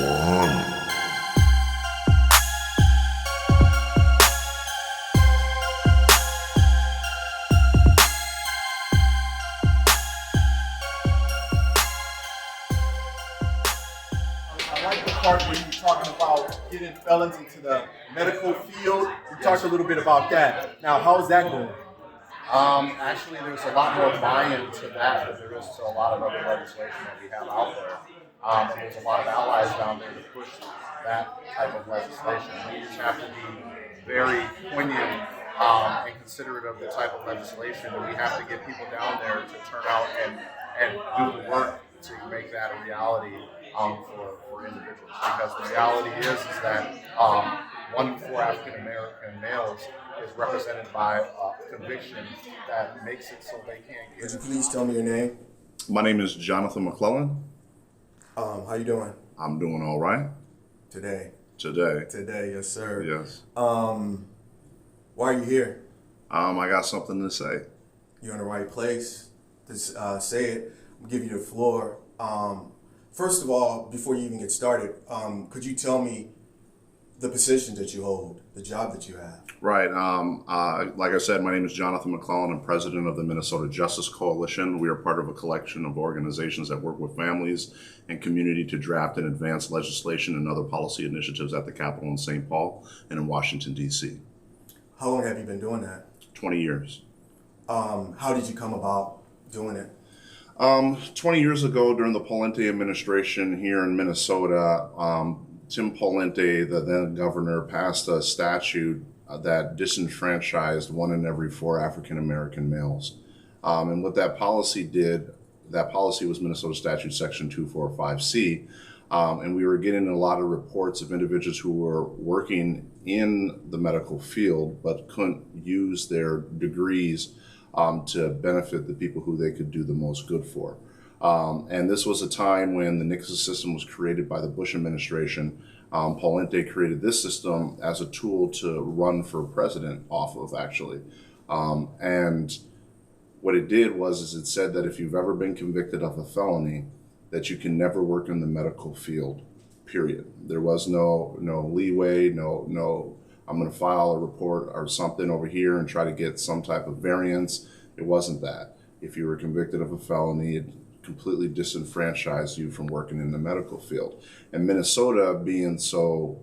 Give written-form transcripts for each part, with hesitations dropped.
one. I like the part where you were talking about getting felons into the medical field. We talked a little bit about that. Now, how is that going? Actually, there's a lot more buy-in to that than there is to a lot of other legislation that we have out there. And there's a lot of allies down there to push that type of legislation. We just have to be very poignant and considerate of the type of legislation. And we have to get people down there to turn out and do the work to make that a reality for individuals. Because the reality is that 1 in 4 African American males is represented by a conviction that makes it so they can't get. Could you please tell me your name? My name is Johnathan Mc Clellan. How you doing? I'm doing all right Today, yes, sir. Yes. Why are you here? I got something to say. You're in the right place to say it. I'll give you the floor. First of all, before you even get started, could you tell me the position that you hold, the job that you have? Right. Like I said, my name is Johnathan Mc Clellan. I'm president of the Minnesota Justice Coalition. We are part of a collection of organizations that work with families and community to draft and advance legislation and other policy initiatives at the Capitol in St. Paul and in Washington, D.C. How long have you been doing that? 20 years. How did you come about doing it? 20 years ago, during the Pawlenty administration here in Minnesota, Tim Pawlenty, the then governor, passed a statute that disenfranchised 1 in every 4 African American males. And what that policy did, that policy was Minnesota Statute Section 245C. And we were getting a lot of reports of individuals who were working in the medical field but couldn't use their degrees to benefit the people who they could do the most good for. And this was a time when the NICSA system was created by the Bush administration. Pawlenty created this system as a tool to run for president off of, actually. And what it did was it said that if you've ever been convicted of a felony, that you can never work in the medical field, period. There was no leeway, no I'm going to file a report or something over here and try to get some type of variance. It wasn't that. If you were convicted of a felony, it completely disenfranchised you from working in the medical field. And Minnesota, being so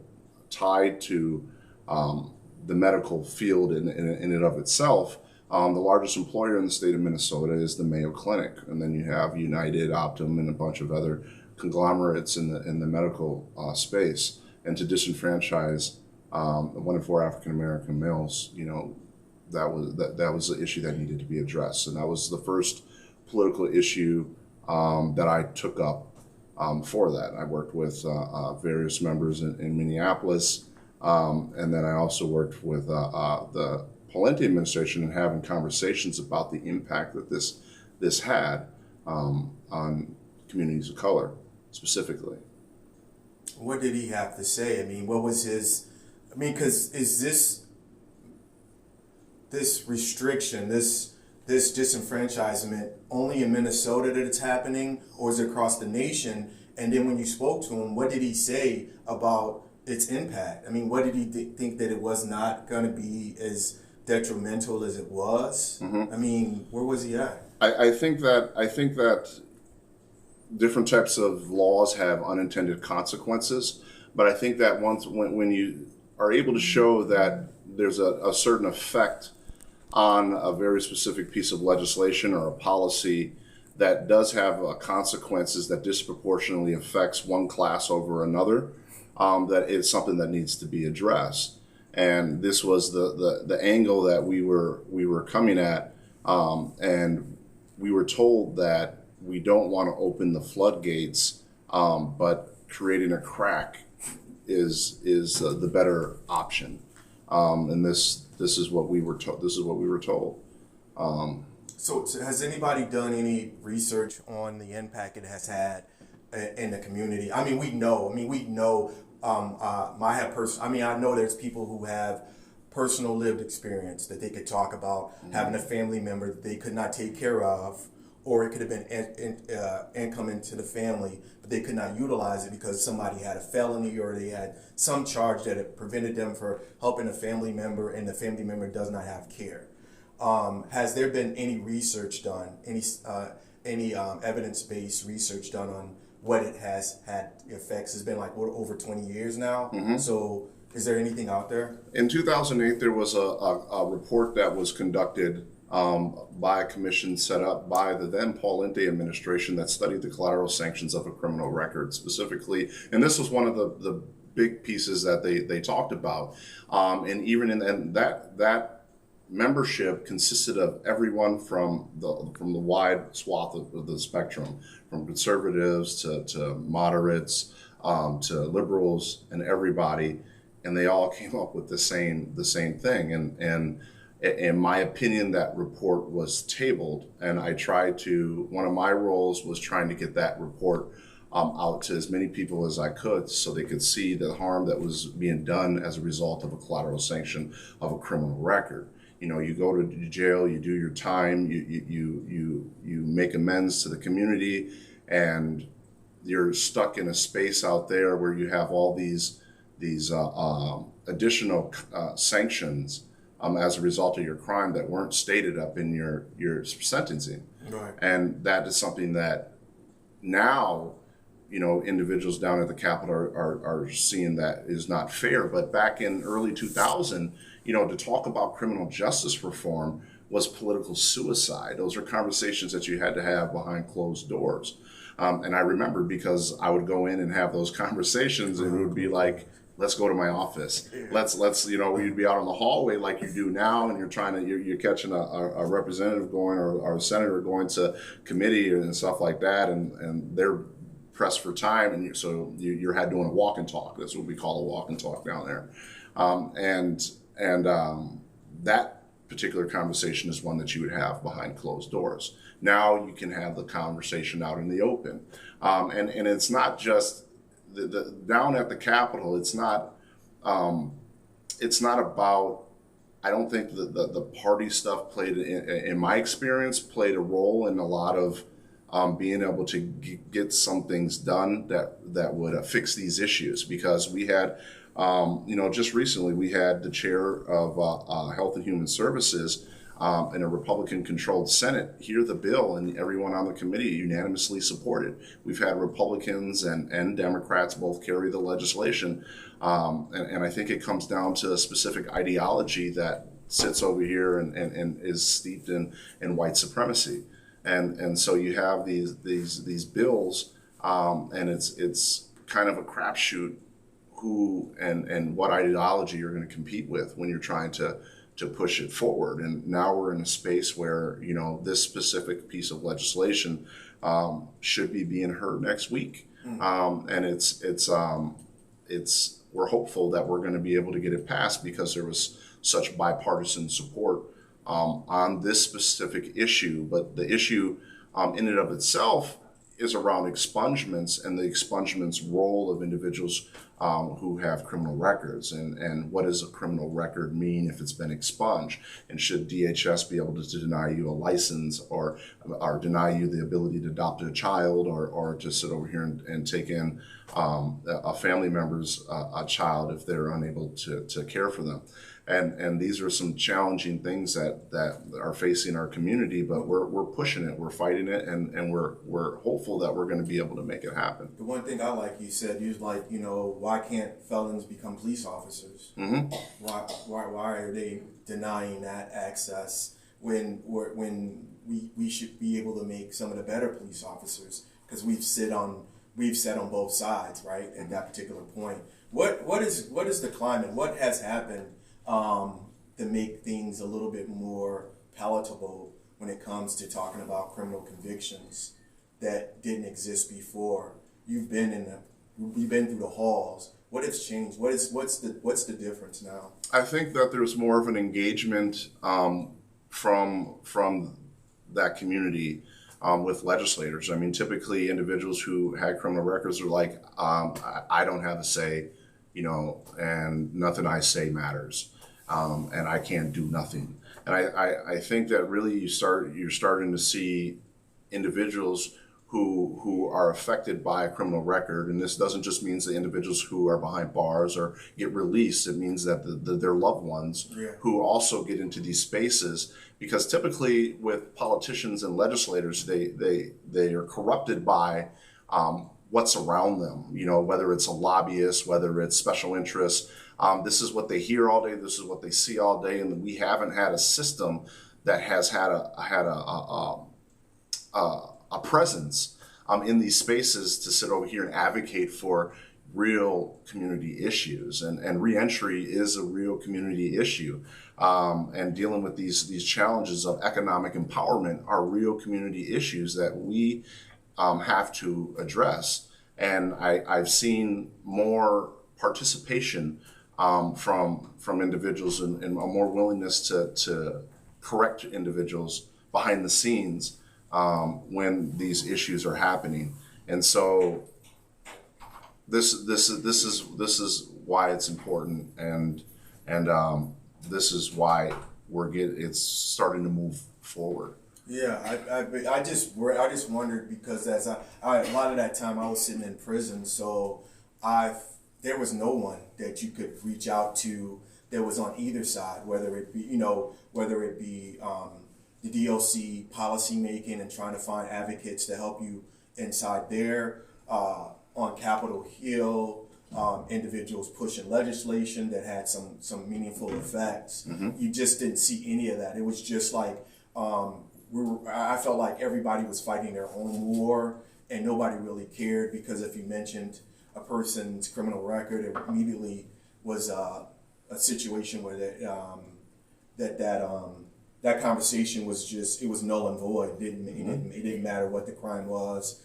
tied to the medical field in and of itself, the largest employer in the state of Minnesota is the Mayo Clinic. And then you have United, Optum, and a bunch of other conglomerates in the medical space. And to disenfranchise 1 in 4 African American males, that was the issue that needed to be addressed. And that was the first political issue that I took up for that. I worked with various members in Minneapolis, and then I also worked with the Pawlenty administration and having conversations about the impact that this had on communities of color specifically. What did he have to say? I mean, what was his? I mean, because is this restriction, this disenfranchisement only in Minnesota that it's happening, or is it across the nation? And then when you spoke to him, what did he say about its impact? I mean, what did he think that it was not going to be as detrimental as it was? Mm-hmm. I mean, where was he at? I think that different types of laws have unintended consequences, but I think that when you are able to show that there's a certain effect on a very specific piece of legislation or a policy that does have consequences that disproportionately affects one class over another, that is something that needs to be addressed. And this was the angle that we were coming at, and we were told that we don't want to open the floodgates, but creating a crack is the better option. And this is what we were told. This is what we were told. So has anybody done any research on the impact it has had in the community? I mean, we know. I know there's people who have personal lived experience that they could talk about, having a family member that they could not take care of, or it could have been income into the family, but they could not utilize it because somebody had a felony or they had some charge that it prevented them from helping a family member, and the family member does not have care. Has there been any research done, any evidence-based research done on what it has had effects? It's been like over 20 years now. So is there anything out there? In 2008, there was a report that was conducted by a commission set up by the then Pawlenty administration that studied the collateral sanctions of a criminal record specifically. And this was one of the big pieces that they talked about. And even in that membership consisted of everyone from the wide swath of the spectrum, from conservatives to moderates to liberals and everybody, and they all came up with the same thing. And in my opinion, that report was tabled, and one of my roles was trying to get that report out to as many people as I could so they could see the harm that was being done as a result of a collateral sanction of a criminal record. You know, you go to jail, you do your time, you make amends to the community, and you're stuck in a space out there where you have all these additional sanctions as a result of your crime that weren't stated up in your sentencing. Right. And that is something that now, you know, individuals down at the Capitol are seeing that is not fair. But back in early 2000, you know, to talk about criminal justice reform was political suicide. Those are conversations that you had to have behind closed doors. And I remember because I would go in and have those conversations, and it would be like, let's go to my office. Let's you know, you'd be out on the hallway like you do now, and you're catching a representative going or a senator going to committee and stuff like that, and they're pressed for time, and you're had doing a walk and talk. That's what we call a walk and talk down there. That particular conversation is one that you would have behind closed doors. Now you can have the conversation out in the open, and it's not just the down at the Capitol. It's not about. I don't think the party stuff in my experience, played a role in a lot of being able to get some things done that would fix these issues, because we had. Just recently we had the chair of Health and Human Services in a Republican-controlled Senate hear the bill, and everyone on the committee unanimously supported. We've had Republicans and Democrats both carry the legislation, and I think it comes down to a specific ideology that sits over here and is steeped in white supremacy, and so you have these bills, and it's kind of a crapshoot who and what ideology you're going to compete with when you're trying to push it forward. And now we're in a space where, you know, this specific piece of legislation should be being heard next week. And we're hopeful that we're going to be able to get it passed because there was such bipartisan support on this specific issue. But the issue in and of itself is around expungements and the expungements role of individuals who have criminal records, and what does a criminal record mean if it's been expunged, and should DHS be able to deny you a license or deny you the ability to adopt a child or to sit over here and take in a family member's a child if they're unable to care for them. And these are some challenging things that are facing our community, but we're pushing it, we're fighting it, and we're hopeful that we're going to be able to make it happen. The one thing I like, you said, why can't felons become police officers? Mm-hmm. Why are they denying that access when we should be able to make some of the better police officers? Because we've sat on both sides, right? At that particular point, what is the climate? What has happened to make things a little bit more palatable when it comes to talking about criminal convictions that didn't exist before? We've been through the halls. What has changed? What's the difference now? I think that there's more of an engagement from that community with legislators. I mean, typically individuals who had criminal records are like, I don't have a say, and nothing I say matters. And I can't do nothing. And I think that really you're starting to see individuals who are affected by a criminal record, and this doesn't just mean the individuals who are behind bars or get released. It means that their loved ones who also get into these spaces, because typically with politicians and legislators, they are corrupted by what's around them. You know, whether it's a lobbyist, whether it's special interests. This is what they hear all day. This is what they see all day, and we haven't had a system that has had a presence in these spaces to sit over here and advocate for real community issues. And reentry is a real community issue. And dealing with these challenges of economic empowerment are real community issues that we have to address. And I've seen more participation from individuals and a more willingness to correct individuals behind the scenes when these issues are happening. And so this is why it's important, and this is why it's starting to move forward. Yeah, I just wondered, because as a lot of that time I was sitting in prison, so there was no one that you could reach out to that was on either side, whether it be the DLC policy making and trying to find advocates to help you inside there, on Capitol Hill, individuals pushing legislation that had some meaningful effects. You just didn't see any of that. It was just like I felt like everybody was fighting their own war and nobody really cared, because if you mentioned a person's criminal record, it immediately was a situation where that conversation was just, it was null and void. It didn't matter what the crime was.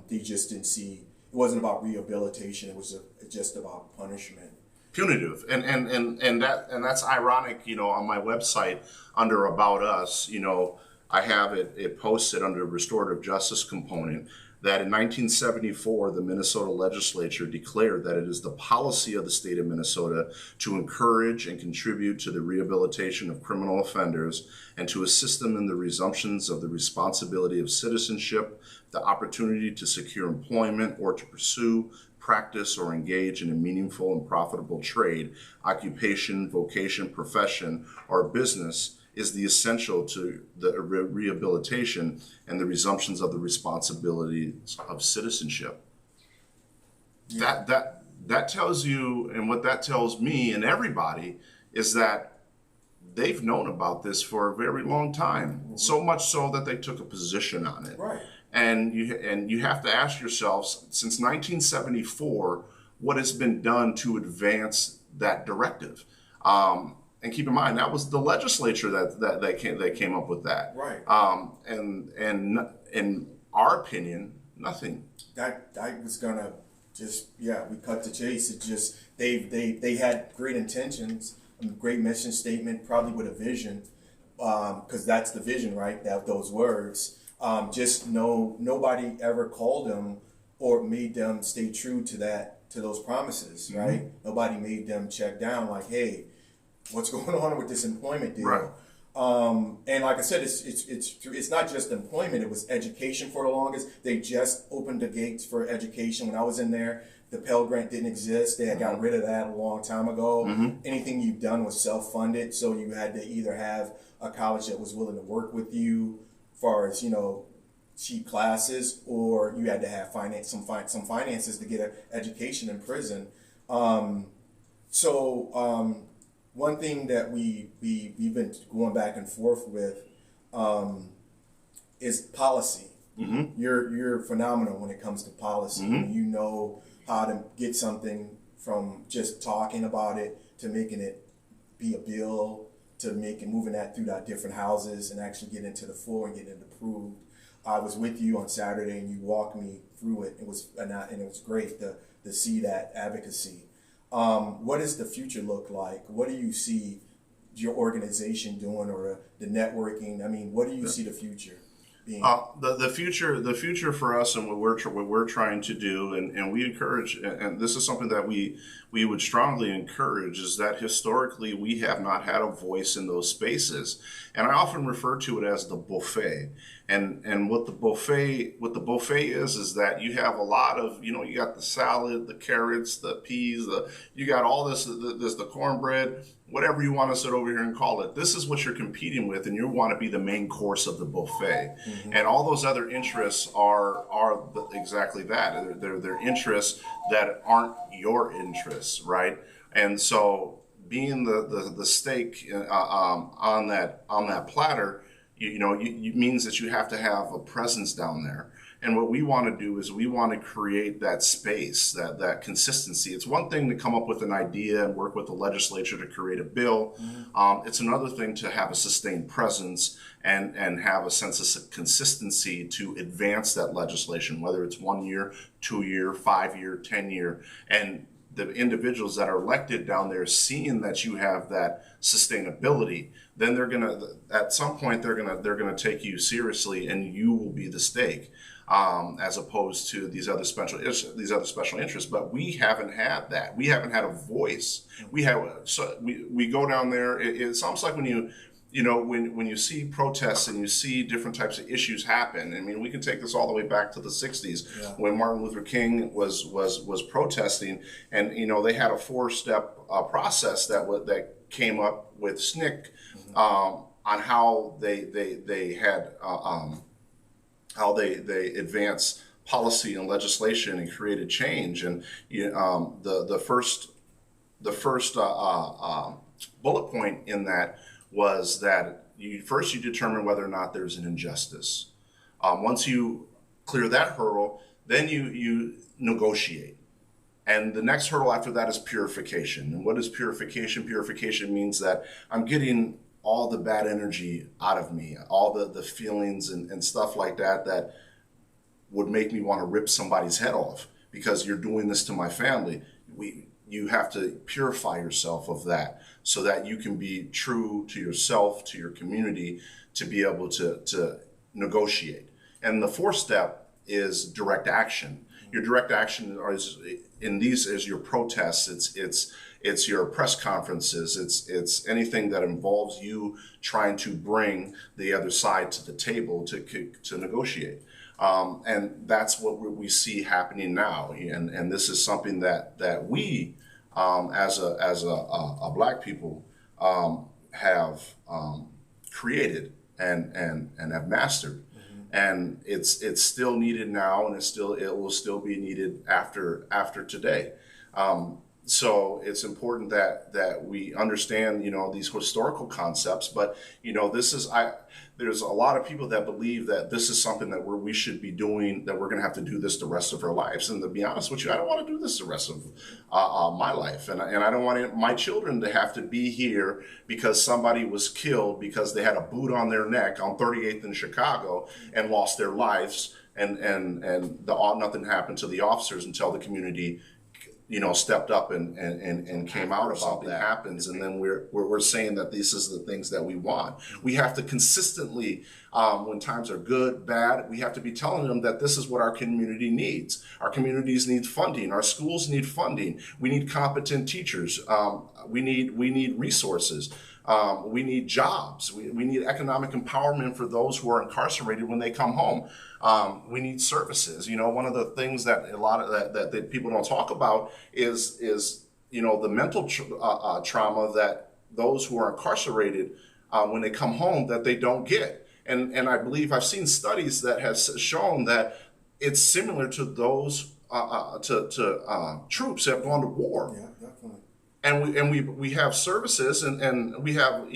They just didn't see, it wasn't about rehabilitation. It was just about punishment. Punitive, and that's ironic. You know, on my website under About Us, you know, I have it posted under Restorative Justice component that in 1974, the Minnesota Legislature declared that it is the policy of the state of Minnesota to encourage and contribute to the rehabilitation of criminal offenders and to assist them in the resumptions of the responsibility of citizenship, the opportunity to secure employment or to pursue, practice, or engage in a meaningful and profitable trade, occupation, vocation, profession, or business is the essential to the rehabilitation and the resumptions of the responsibilities of citizenship. Yeah. That tells you, and what that tells me and everybody, is that they've known about this for a very long time. So much so that they took a position on it. Right. And you have to ask yourselves, since 1974, what has been done to advance that directive? And keep in mind, that was the legislature that came up with that. Right. And in our opinion, nothing. That was gonna we cut to chase. It just they had great intentions, a great mission statement, probably with a vision, because that's the vision, right? Those words. Just nobody ever called them or made them stay true to those promises, right? Nobody made them check down like, hey, what's going on with this employment deal? Right. And like I said, it's not just employment. It was education for the longest. They just opened the gates for education. When I was in there, the Pell Grant didn't exist. They had got rid of that a long time ago. Anything you've done was self-funded, so you had to either have a college that was willing to work with you, as far as, you know, cheap classes, or you had to have some finances to get an education in prison. One thing that we've been going back and forth with is policy. You're phenomenal when it comes to policy. You know how to get something from just talking about it to making it be a bill, to moving that through the different houses and actually get into the floor and get it approved. I was with you on Saturday and you walked me through it. It was great to see that advocacy. What does the future look like? What do you see your organization doing, or the networking? I mean, what do you see the future? being? The future for us and what we're trying to do, and we encourage, and this is something that we would strongly encourage, is that historically we have not had a voice in those spaces, and I often refer to it as the buffet. And what the buffet is that you have a lot of, you got the salad, the carrots, the peas, you got all this, the cornbread, whatever you want to sit over here and call it. This is what you're competing with, and you want to be the main course of the buffet. Mm-hmm. And all those other interests are exactly that. They're interests that aren't your interests, right? And so being the steak on that platter, you means that you have to have a presence down there. And what we want to do is we want to create that space, that consistency. It's one thing to come up with an idea and work with the legislature to create a bill. Mm-hmm. It's another thing to have a sustained presence and have a sense of consistency to advance that legislation, whether it's 1 year, 2 year, 5 year, 10 year. And the individuals that are elected down there, seeing that you have that sustainability, then at some point they're gonna take you seriously, and you will be the stake, as opposed to these other special interests. But we haven't had that. We haven't had a voice. We go down there. It's almost like when you see protests and you see different types of issues happen. I mean, we can take this all the way back to the 60s, yeah, when Martin Luther King was protesting, and they had a 4-step process that came up with SNCC, mm-hmm, on how they advance policy and legislation and created change. And the first bullet point in that was that you determine whether or not there's an injustice. Once you clear that hurdle, then you negotiate. And the next hurdle after that is purification. And what is purification? Purification means that I'm getting all the bad energy out of me, all the feelings and stuff like that would make me want to rip somebody's head off because you're doing this to my family. You have to purify yourself of that so that you can be true to yourself, to your community, to be able to negotiate. And the 4th step is direct action. Your direct action is your protests. It's your press conferences. It's anything that involves you trying to bring the other side to the table to negotiate. And that's what we see happening now. And this is something that we, as a Black people, have created and have mastered. Mm-hmm. And it's still needed now, and it will still be needed after today. So it's important that we understand, these historical concepts. But there's a lot of people that believe that this is something that we should be doing, that we're going to have to do this the rest of our lives. And to be honest with you, I don't want to do this the rest of my life, and I don't want my children to have to be here because somebody was killed because they had a boot on their neck on 38th in Chicago and lost their lives, and nothing happened to the officers until the community stepped up and came out about that happens. And then we're saying that this is the things that we want. We have to consistently, when times are good, bad, we have to be telling them that this is what our community needs. Our communities need funding. Our schools need funding. We need competent teachers. We need resources. We need jobs. We need economic empowerment for those who are incarcerated when they come home. We need services. One of the things that that people don't talk about is the mental trauma that those who are incarcerated when they come home that they don't get. And I believe I've seen studies that have shown that it's similar to those troops that have gone to war. Yeah, definitely. And we have services and we have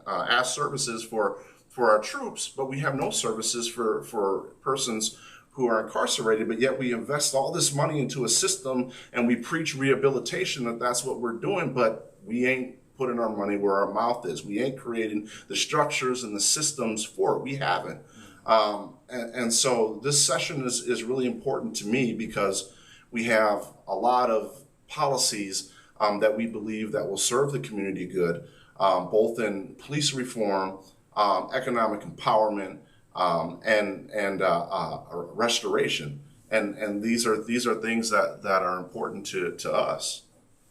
asked services for our troops, but we have no services for persons who are incarcerated. But yet we invest all this money into a system and we preach rehabilitation, that's what we're doing, but we ain't putting our money where our mouth is. We ain't creating the structures and the systems for it. We haven't. And so this session is really important to me because we have a lot of policies that we believe that will serve the community good, both in police reform, economic empowerment, and restoration. And these are things that are important to us,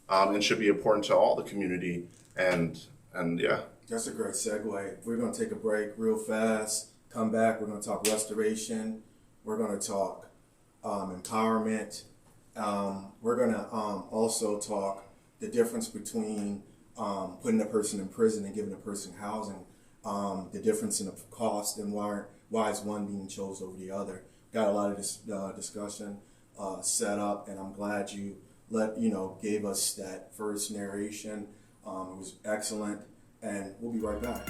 and should be important to all the community. And yeah. That's a great segue. We're going to take a break real fast. Come back. We're going to talk restoration. We're going to talk empowerment. We're going to also talk the difference between putting a person in prison and giving a person housing, the difference in the cost, and why is one being chosen over the other. Got a lot of this discussion set up, and I'm glad you gave us that first narration. It was excellent, and we'll be right back.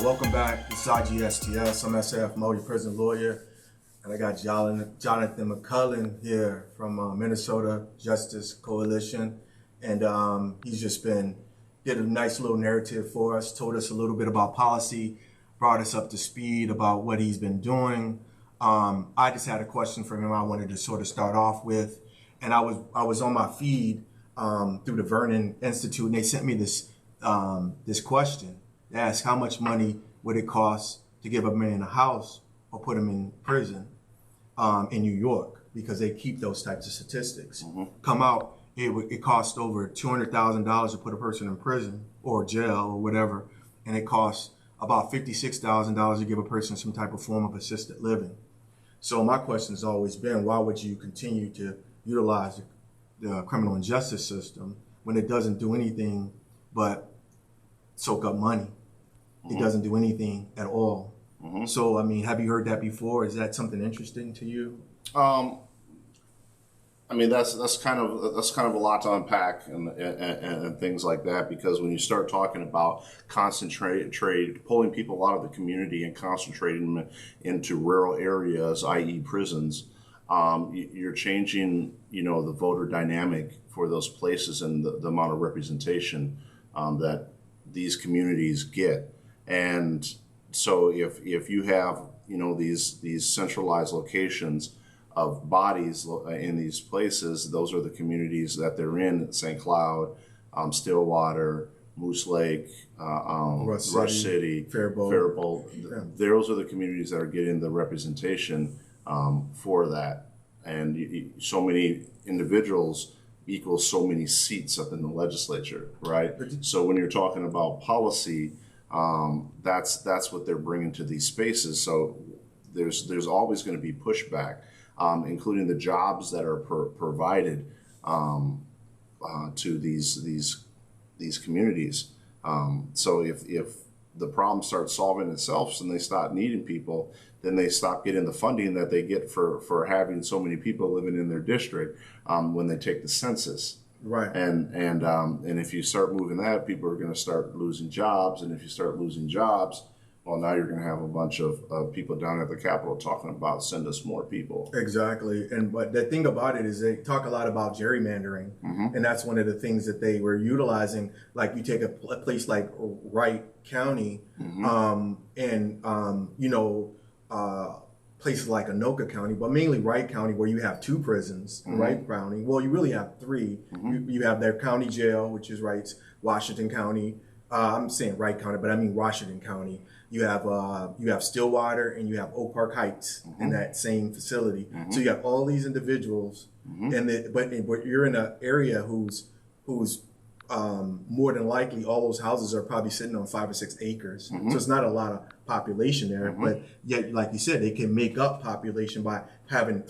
Welcome back. This is IGSTS. I'm SF, multi-prison lawyer, and I got Johnathan Mc Clellan here from Minnesota Justice Coalition, and he's just did a nice little narrative for us, told us a little bit about policy, brought us up to speed about what he's been doing. I just had a question for him I wanted to sort of start off with, and I was on my feed through the Vernon Institute, and they sent me this question. They asked how much money would it cost to give a man a house or put him in prison in New York, because they keep those types of statistics. Mm-hmm. Come out, it costs over $200,000 to put a person in prison or jail or whatever, and it costs about $56,000 to give a person some type of form of assisted living. So my question has always been, why would you continue to utilize the criminal justice system when it doesn't do anything but soak up money? It doesn't do anything at all. Mm-hmm. So, I mean, have you heard that before? Is that something interesting to you? I mean, that's kind of a lot to unpack and things like that, because when you start talking about pulling people out of the community and concentrating them into rural areas, i.e. prisons, you're changing, the voter dynamic for those places and the amount of representation that these communities get. And so if you have, these centralized locations of bodies in these places, those are the communities that they're in: St. Cloud, Stillwater, Moose Lake, Rush City, Faribault. Yeah. Those are the communities that are getting the representation for that. And so many individuals equals so many seats up in the legislature, right? So when you're talking about policy, that's what they're bringing to these spaces. So there's always going to be pushback, including the jobs that are provided to these communities. So if the problem starts solving itself and they stop needing people, then they stop getting the funding that they get for having so many people living in their district when they take the census. Right. And if you start moving that, people are going to start losing jobs. And if you start losing jobs, well, now you're going to have a bunch of people down at the Capitol talking about send us more people. Exactly. But the thing about it is they talk a lot about gerrymandering. Mm-hmm. And that's one of the things that they were utilizing. Like you take a place like Wright County, mm-hmm. Places like Anoka County, but mainly Wright County, where you have two prisons, mm-hmm. Wright County. Well, you really have three. Mm-hmm. You have their county jail, which is Wright's, Washington County. I'm saying Wright County, but I mean Washington County. You have Stillwater and you have Oak Park Heights, mm-hmm. in that same facility. Mm-hmm. So you have all these individuals, mm-hmm. but you're in an area who's more than likely all those houses are probably sitting on 5 or 6 acres. Mm-hmm. So it's not a lot of population there, mm-hmm. but yet, like you said, they can make up population by having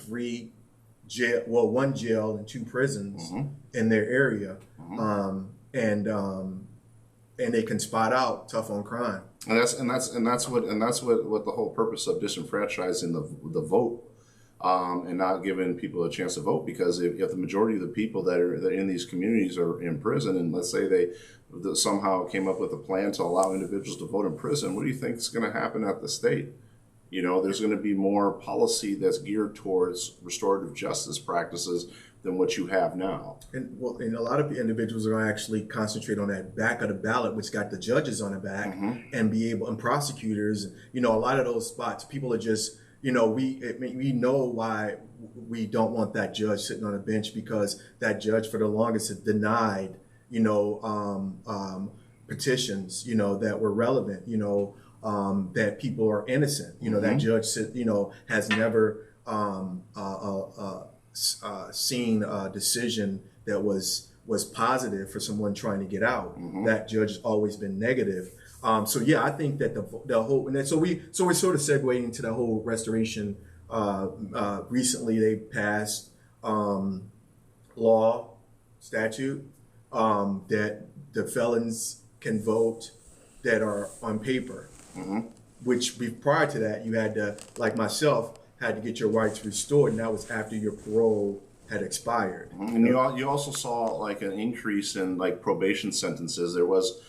one jail and 2 prisons, mm-hmm. in their area, mm-hmm. And they can spot out tough on crime. And that's what the whole purpose of disenfranchising the vote. And not giving people a chance to vote, because if the majority of the people that are in these communities are in prison, and let's say they somehow came up with a plan to allow individuals to vote in prison, what do you think is going to happen at the state? There's going to be more policy that's geared towards restorative justice practices than what you have now. And a lot of individuals are going to actually concentrate on that back of the ballot, which got the judges on the back, and prosecutors. A lot of those spots, people are just, we know why we don't want that judge sitting on a bench, because that judge for the longest has denied, petitions, that were relevant, that people are innocent. That judge said, has never seen a decision that was positive for someone trying to get out. That judge has always been negative. So yeah, I think that the whole, and so we're sort of segueing into the whole restoration. Recently, they passed statute that the felons can vote that are on paper. Which prior to that, you had to, like myself, had to get your rights restored, and that was after your parole had expired. And you also saw like an increase in like probation sentences. There was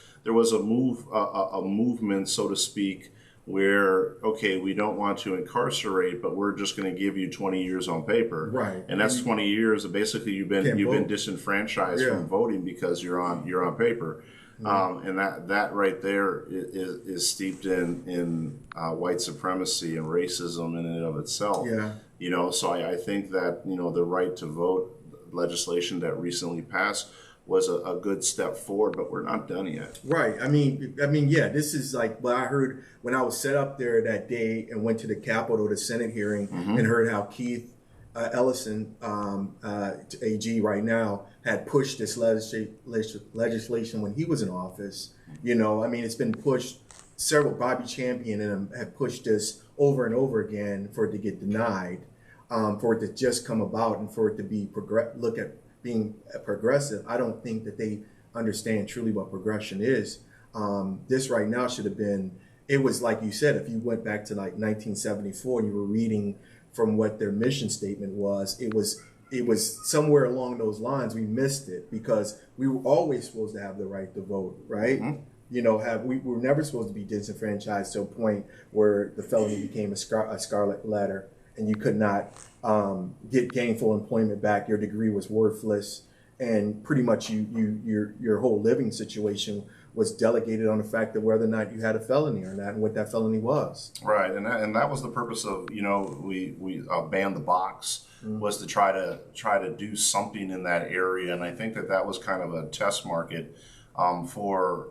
a movement, so to speak, where, okay, we don't want to incarcerate, but we're just going to give you 20 years on paper. Right. And that's 20 years. Basically, you've been disenfranchised from voting because you're on paper. And that right there is steeped in white supremacy and racism in and of itself. Yeah. So I think that, the right to vote legislation that recently passed was a good step forward, but we're not done yet. Right. I mean, yeah, this is like what I heard when I was set up there that day and went to the Capitol, the Senate hearing, and heard how Keith Ellison, AG right now, had pushed this legislation when he was in office. It's been pushed. Bobby Champion and them have pushed this over and over again for it to get denied, for it to just come about, and for it to be being progressive. I don't think that they understand truly what progression is. This right now should have been, it was like you said, if you went back to like 1974 and you were reading from what their mission statement was, it was somewhere along those lines. We missed it because we were always supposed to have the right to vote, right? We were never supposed to be disenfranchised to a point where the felony became a scarlet letter and you could not get gainful employment back. Your degree was worthless, and pretty much your whole living situation was delegated on the fact that whether or not you had a felony or not, and what that felony was. Right, and that was the purpose of we banned the box, was to try to do something in that area, and I think that was kind of a test market for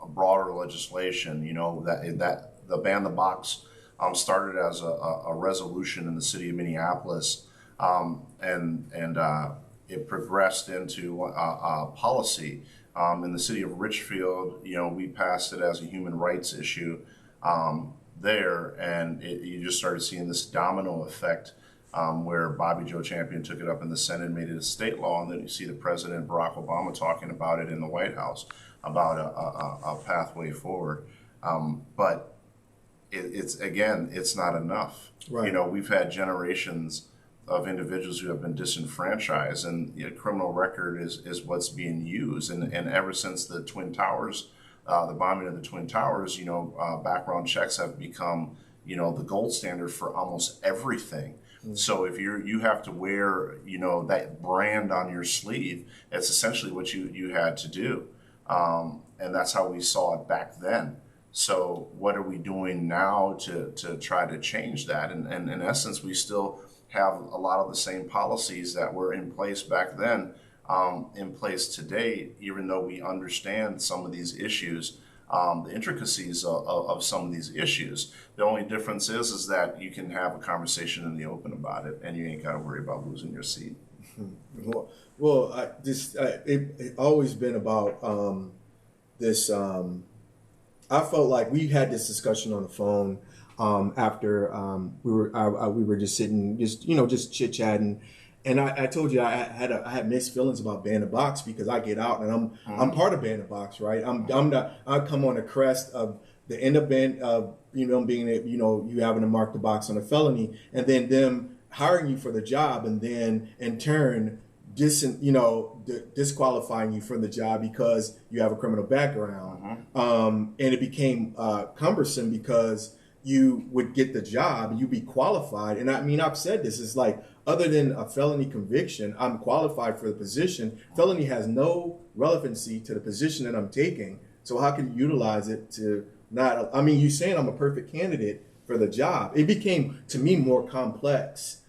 a broader legislation. That the ban the box started as a resolution in the city of Minneapolis, and it progressed into a policy. In the city of Richfield, we passed it as a human rights issue there, and you just started seeing this domino effect where Bobby Joe Champion took it up in the Senate, made it a state law, and then you see the President Barack Obama talking about it in the White House about a pathway forward. But it's not enough. Right. We've had generations of individuals who have been disenfranchised, and criminal record is what's being used. And ever since the Twin Towers, the bombing of the Twin Towers, background checks have become, the gold standard for almost everything. So if you have to wear, that brand on your sleeve, it's essentially what you had to do. And that's how we saw it back then. So what are we doing now to try to change that? And in essence, we still have a lot of the same policies that were in place back then in place today, even though we understand some of these issues, the intricacies of some of these issues. The only difference is that you can have a conversation in the open about it, and you ain't got to worry about losing your seat. Well, it always been about this. I felt like we had this discussion on the phone after we were just sitting, just chit chatting, and I told you I had mixed feelings about Ban the Box because I get out and I'm part of Ban the Box, right? I come on the crest of the end of being you having to mark the box on a felony, and then them hiring you for the job, and then in turn disqualifying you from the job because you have a criminal background, and it became cumbersome because you would get the job, you'd be qualified. And I mean, I've said this, it's like, other than a felony conviction, I'm qualified for the position. Felony has no relevancy to the position that I'm taking. So how can you utilize it to not, I mean, you're saying I'm a perfect candidate for the job. It became, to me, more complex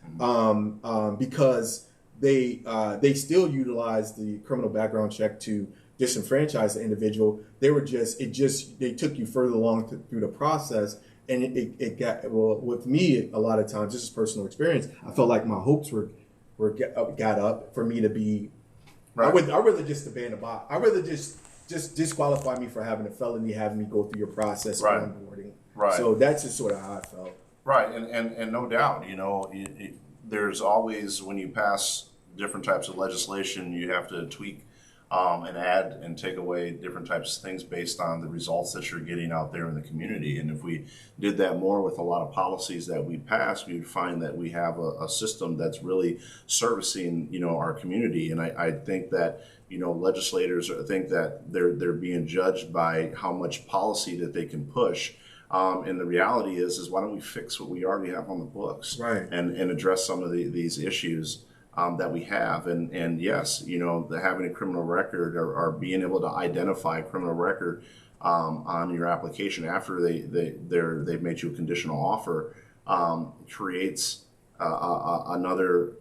because they still utilize the criminal background check to disenfranchise the individual. They took you further along through the process. And it got, well, with me, a lot of times, this is personal experience, I felt like my hopes got up for me to be, right. I'd rather just abandon the box. I'd rather just disqualify me for having a felony, having me go through your process of onboarding. Right. So that's just sort of how I felt. Right, and no doubt, there's always, when you pass different types of legislation, you have to tweak and add and take away different types of things based on the results that you're getting out there in the community. And if we did that more with a lot of policies that we pass, we would find that we have a system that's really servicing, our community. And I think that, legislators think that they're being judged by how much policy that they can push. And the reality is why don't we fix what we already have on the books, right? And address some of these issues that we have, and yes, having a criminal record or being able to identify a criminal record on your application after they've made you a conditional offer creates another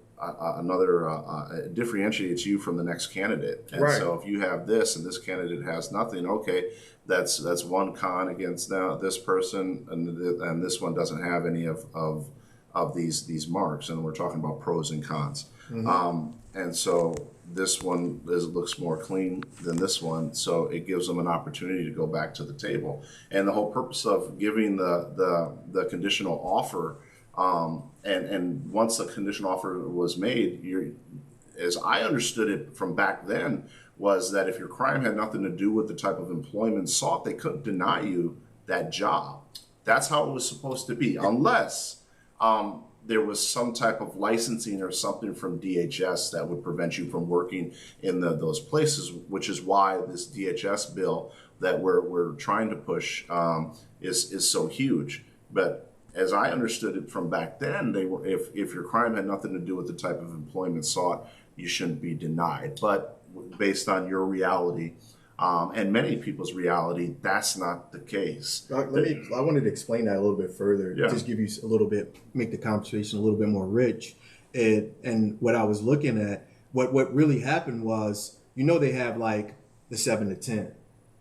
differentiates you from the next candidate. And right. So if you have this and this candidate has nothing, okay, that's one con against this person, and this one doesn't have any of these marks, and we're talking about pros and cons. Mm-hmm. And so this one looks more clean than this one, so it gives them an opportunity to go back to the table. And the whole purpose of giving the conditional offer, and once the conditional offer was made, as I understood it from back then, was that if your crime had nothing to do with the type of employment sought, they couldn't deny you that job. That's how it was supposed to be, unless there was some type of licensing or something from DHS that would prevent you from working in those places, which is why this DHS bill that we're trying to push is so huge. But as I understood it from back then, if your crime had nothing to do with the type of employment sought, you shouldn't be denied. But based on your reality, and many people's reality, that's not the case. I wanted to explain that a little bit further, just give you a little bit, make the conversation a little bit more rich. And what I was looking at, what really happened was, they have like the 7 to 10.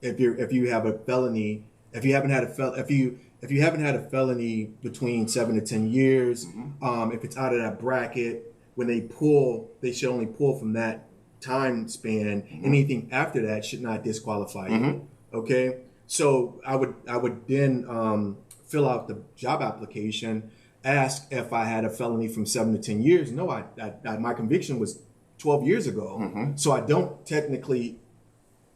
If you have a felony, if you haven't had a felony between 7 to 10 years, mm-hmm. If it's out of that bracket, when they should only pull from that time span. Mm-hmm. Anything after that should not disqualify you. Mm-hmm. Okay, so I would then fill out the job application, ask if I had a felony from 7 to 10 years. No, my conviction was 12 years ago, mm-hmm. so I don't technically,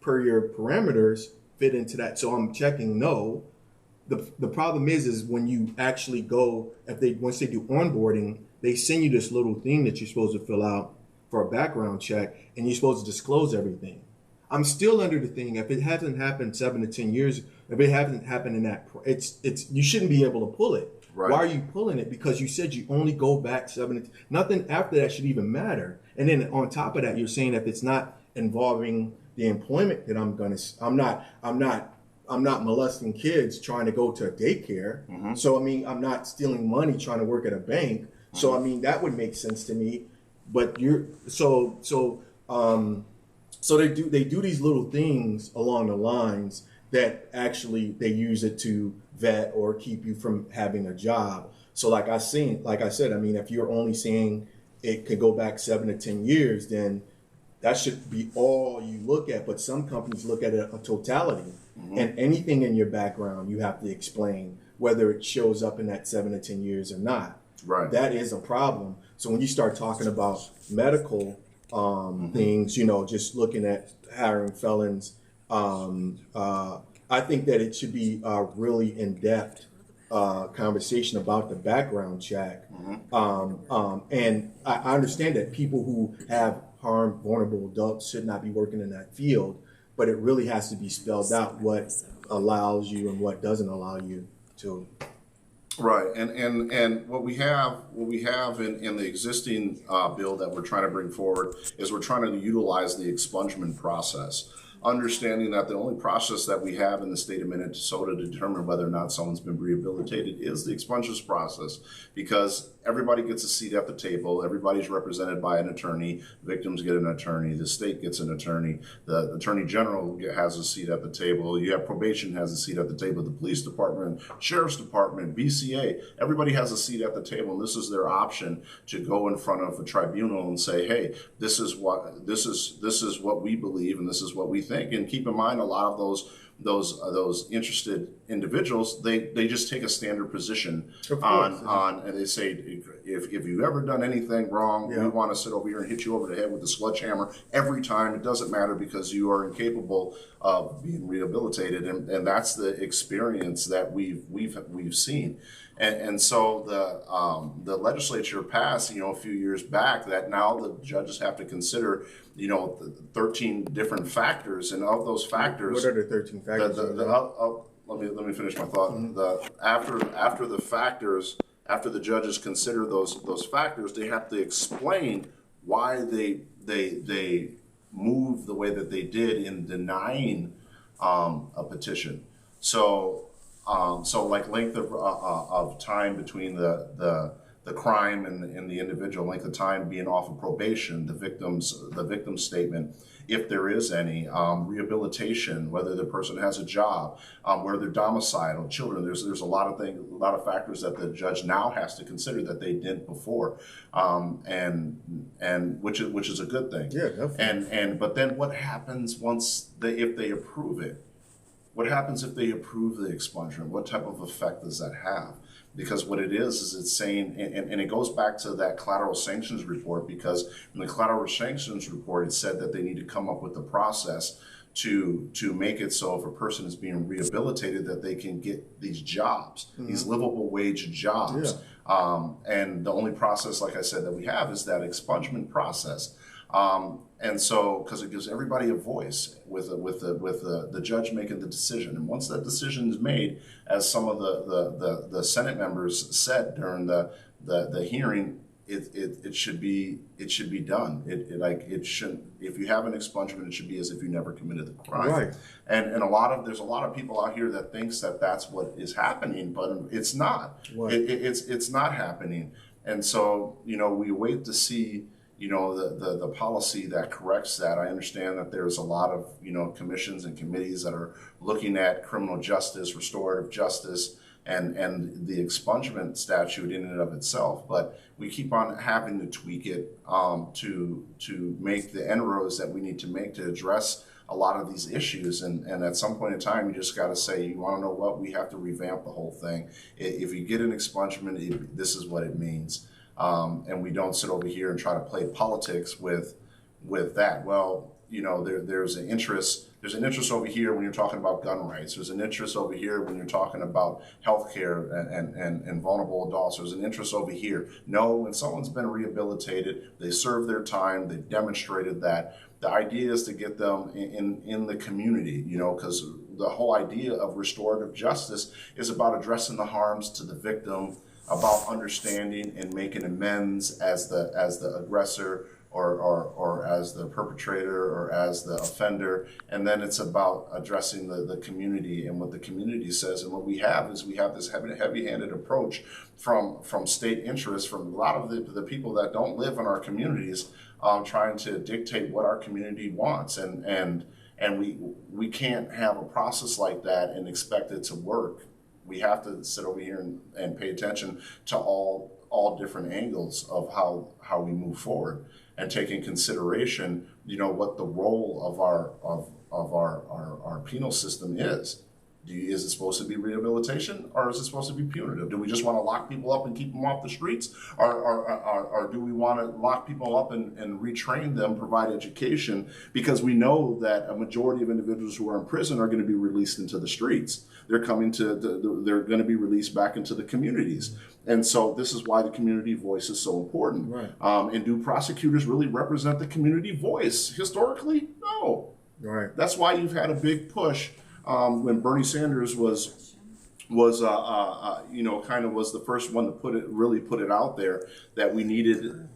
per your parameters, fit into that. So I'm checking no. The problem is when you actually go, once they do onboarding, they send you this little thing that you're supposed to fill out for a background check, and you're supposed to disclose everything. I'm still under the thing, if it hasn't happened 7 to 10 years, if it hasn't happened in that, you shouldn't be able to pull it. Right. Why are you pulling it? Because you said you only go back 7 to nothing after that should even matter. And then on top of that, you're saying if it's not involving the employment that I'm not molesting kids trying to go to a daycare. Mm-hmm. So I'm not stealing money trying to work at a bank. Mm-hmm. So that would make sense to me. But so they do these little things along the lines that actually they use it to vet or keep you from having a job. So like I said, if you're only saying it could go back 7 to 10 years, then that should be all you look at. But some companies look at a totality, mm-hmm. and anything in your background you have to explain whether it shows up in that 7 to 10 years or not. Right. That is a problem. So when you start talking about medical mm-hmm. things, just looking at hiring felons, I think that it should be a really in-depth conversation about the background check. Mm-hmm. And I understand that people who have harmed vulnerable adults should not be working in that field, but it really has to be spelled out what allows you and what doesn't allow you to Right, and what we have in the existing bill that we're trying to bring forward is we're trying to utilize the expungement process, understanding that the only process that we have in the state of Minnesota to determine whether or not someone's been rehabilitated is the expungement process, because everybody gets a seat at the table, everybody's represented by an attorney, victims get an attorney, the state gets an attorney, the attorney general has a seat at the table, you have probation has a seat at the table, the police department, sheriff's department, BCA, everybody has a seat at the table, and this is their option to go in front of a tribunal and say, hey, this is what we believe and this is what we think. And keep in mind, a lot of those interested individuals, they just take a standard position on and they say, if you've ever done anything wrong, we want to sit over here and hit you over the head with a sledgehammer every time. It doesn't matter because you are incapable of being rehabilitated, and that's the experience that we've seen. And so the legislature passed, a few years back, that now the judges have to consider, 13 different factors, and of those factors, what are the 13 factors? Let me finish my thought. After the judges consider those factors, they have to explain why they moved the way that they did in denying a petition. So like length of time between the crime and the individual, length of time being off of probation, the victim statement, if there is any, rehabilitation, whether the person has a job, where they're domiciled, children. There's a lot of factors that the judge now has to consider that they didn't before, and which is a good thing. Yeah, definitely. But then what happens if they approve it? What happens if they approve the expungement? What type of effect does that have? Because what it is it's saying, and it goes back to that collateral sanctions report, because in the collateral sanctions report, it said that they need to come up with a process to make it so if a person is being rehabilitated, that they can get these jobs, these livable wage jobs. And the only process, like I said, that we have is that expungement process. And so, because it gives everybody a voice with the judge making the decision, and once that decision is made, as some of the Senate members said during the hearing, it should be done. It shouldn't. If you have an expungement, it should be as if you never committed the crime. Right. And there's a lot of people out here that thinks that that's what is happening, but it's not. Right. It's not happening. And so we wait to see the policy that corrects that. I understand that there's a lot of commissions and committees that are looking at criminal justice, restorative justice, and the expungement statute in and of itself. But we keep on having to tweak it to make the inroads that we need to make to address a lot of these issues. And at some point in time, you just got to say, you want to know what? We have to revamp the whole thing. If you get an expungement, this is what it means. And we don't sit over here and try to play politics with that. Well, there's an interest over here when you're talking about gun rights. There's an interest over here when you're talking about healthcare and vulnerable adults. There's an interest over here. No, when someone's been rehabilitated, they served their time, they've demonstrated that. The idea is to get them in the community, because the whole idea of restorative justice is about addressing the harms to the victim, about understanding and making amends as the aggressor or as the perpetrator or as the offender, and then it's about addressing the community and what the community says. And what we have is this heavy-handed approach from state interests, from a lot of the people that don't live in our communities, trying to dictate what our community wants, and we can't have a process like that and expect it to work. We have to sit over here and pay attention to all different angles of how we move forward, and take in consideration, what the role of our penal system is. Is it supposed to be rehabilitation, or is it supposed to be punitive? Do we just want to lock people up and keep them off the streets, or do we want to lock people up and retrain them, provide education? Because we know that a majority of individuals who are in prison are going to be released into the streets. They're going to be released back into the communities. And so this is why the community voice is so important. Right. And do prosecutors really represent the community voice? Historically, no. Right. That's why you've had a big push when Bernie Sanders was was kind of was the first one to really put it out there that we needed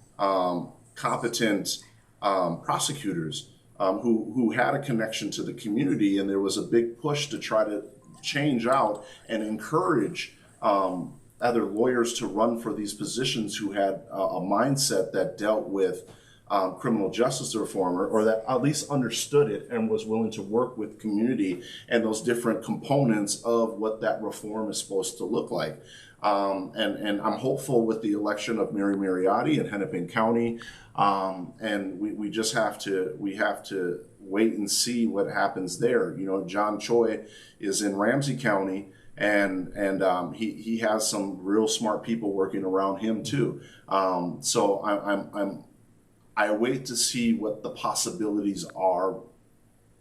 competent prosecutors who had a connection to the community, and there was a big push to try to change out and encourage other lawyers to run for these positions who had a mindset that dealt with criminal justice reform, or that at least understood it and was willing to work with community and those different components of what that reform is supposed to look like. And I'm hopeful with the election of Mary Mariotti in Hennepin County, and we just have to wait and see what happens there. You know, John Choi is in Ramsey County, and he has some real smart people working around him too. So I wait to see what the possibilities are.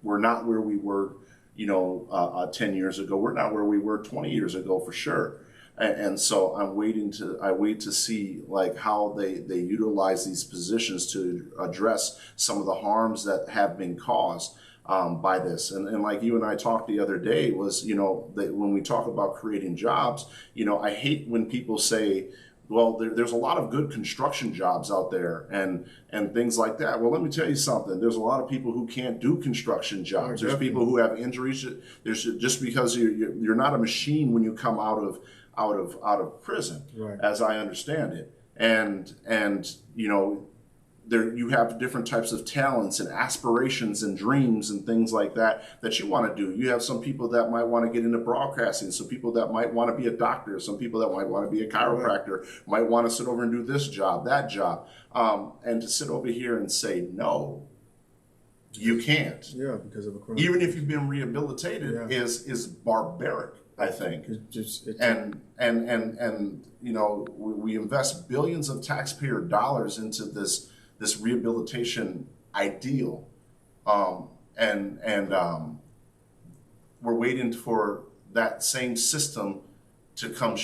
We're not where we were, 10 years ago. We're not where we were 20 years ago for sure. And so I wait to see like how they utilize these positions to address some of the harms that have been caused by this. And like you and I talked the other day was, that when we talk about creating jobs, I hate when people say, well, there's a lot of good construction jobs out there and things like that. Well, let me tell you something. There's a lot of people who can't do construction jobs. There's people who have injuries. There's just because you're not a machine when you come out of prison, right, as I understand it. And there you have different types of talents and aspirations and dreams and things like that you want to do. You have some people that might want to get into broadcasting, some people that might want to be a doctor, some people that might want to be a chiropractor, might want to sit over and do this job, that job. And to sit over here and say, no, you can't. Yeah, because of a criminal. Even if you've been rehabilitated, is barbaric, I think. We invest billions of taxpayer dollars into this rehabilitation ideal, and we're waiting for that same system to come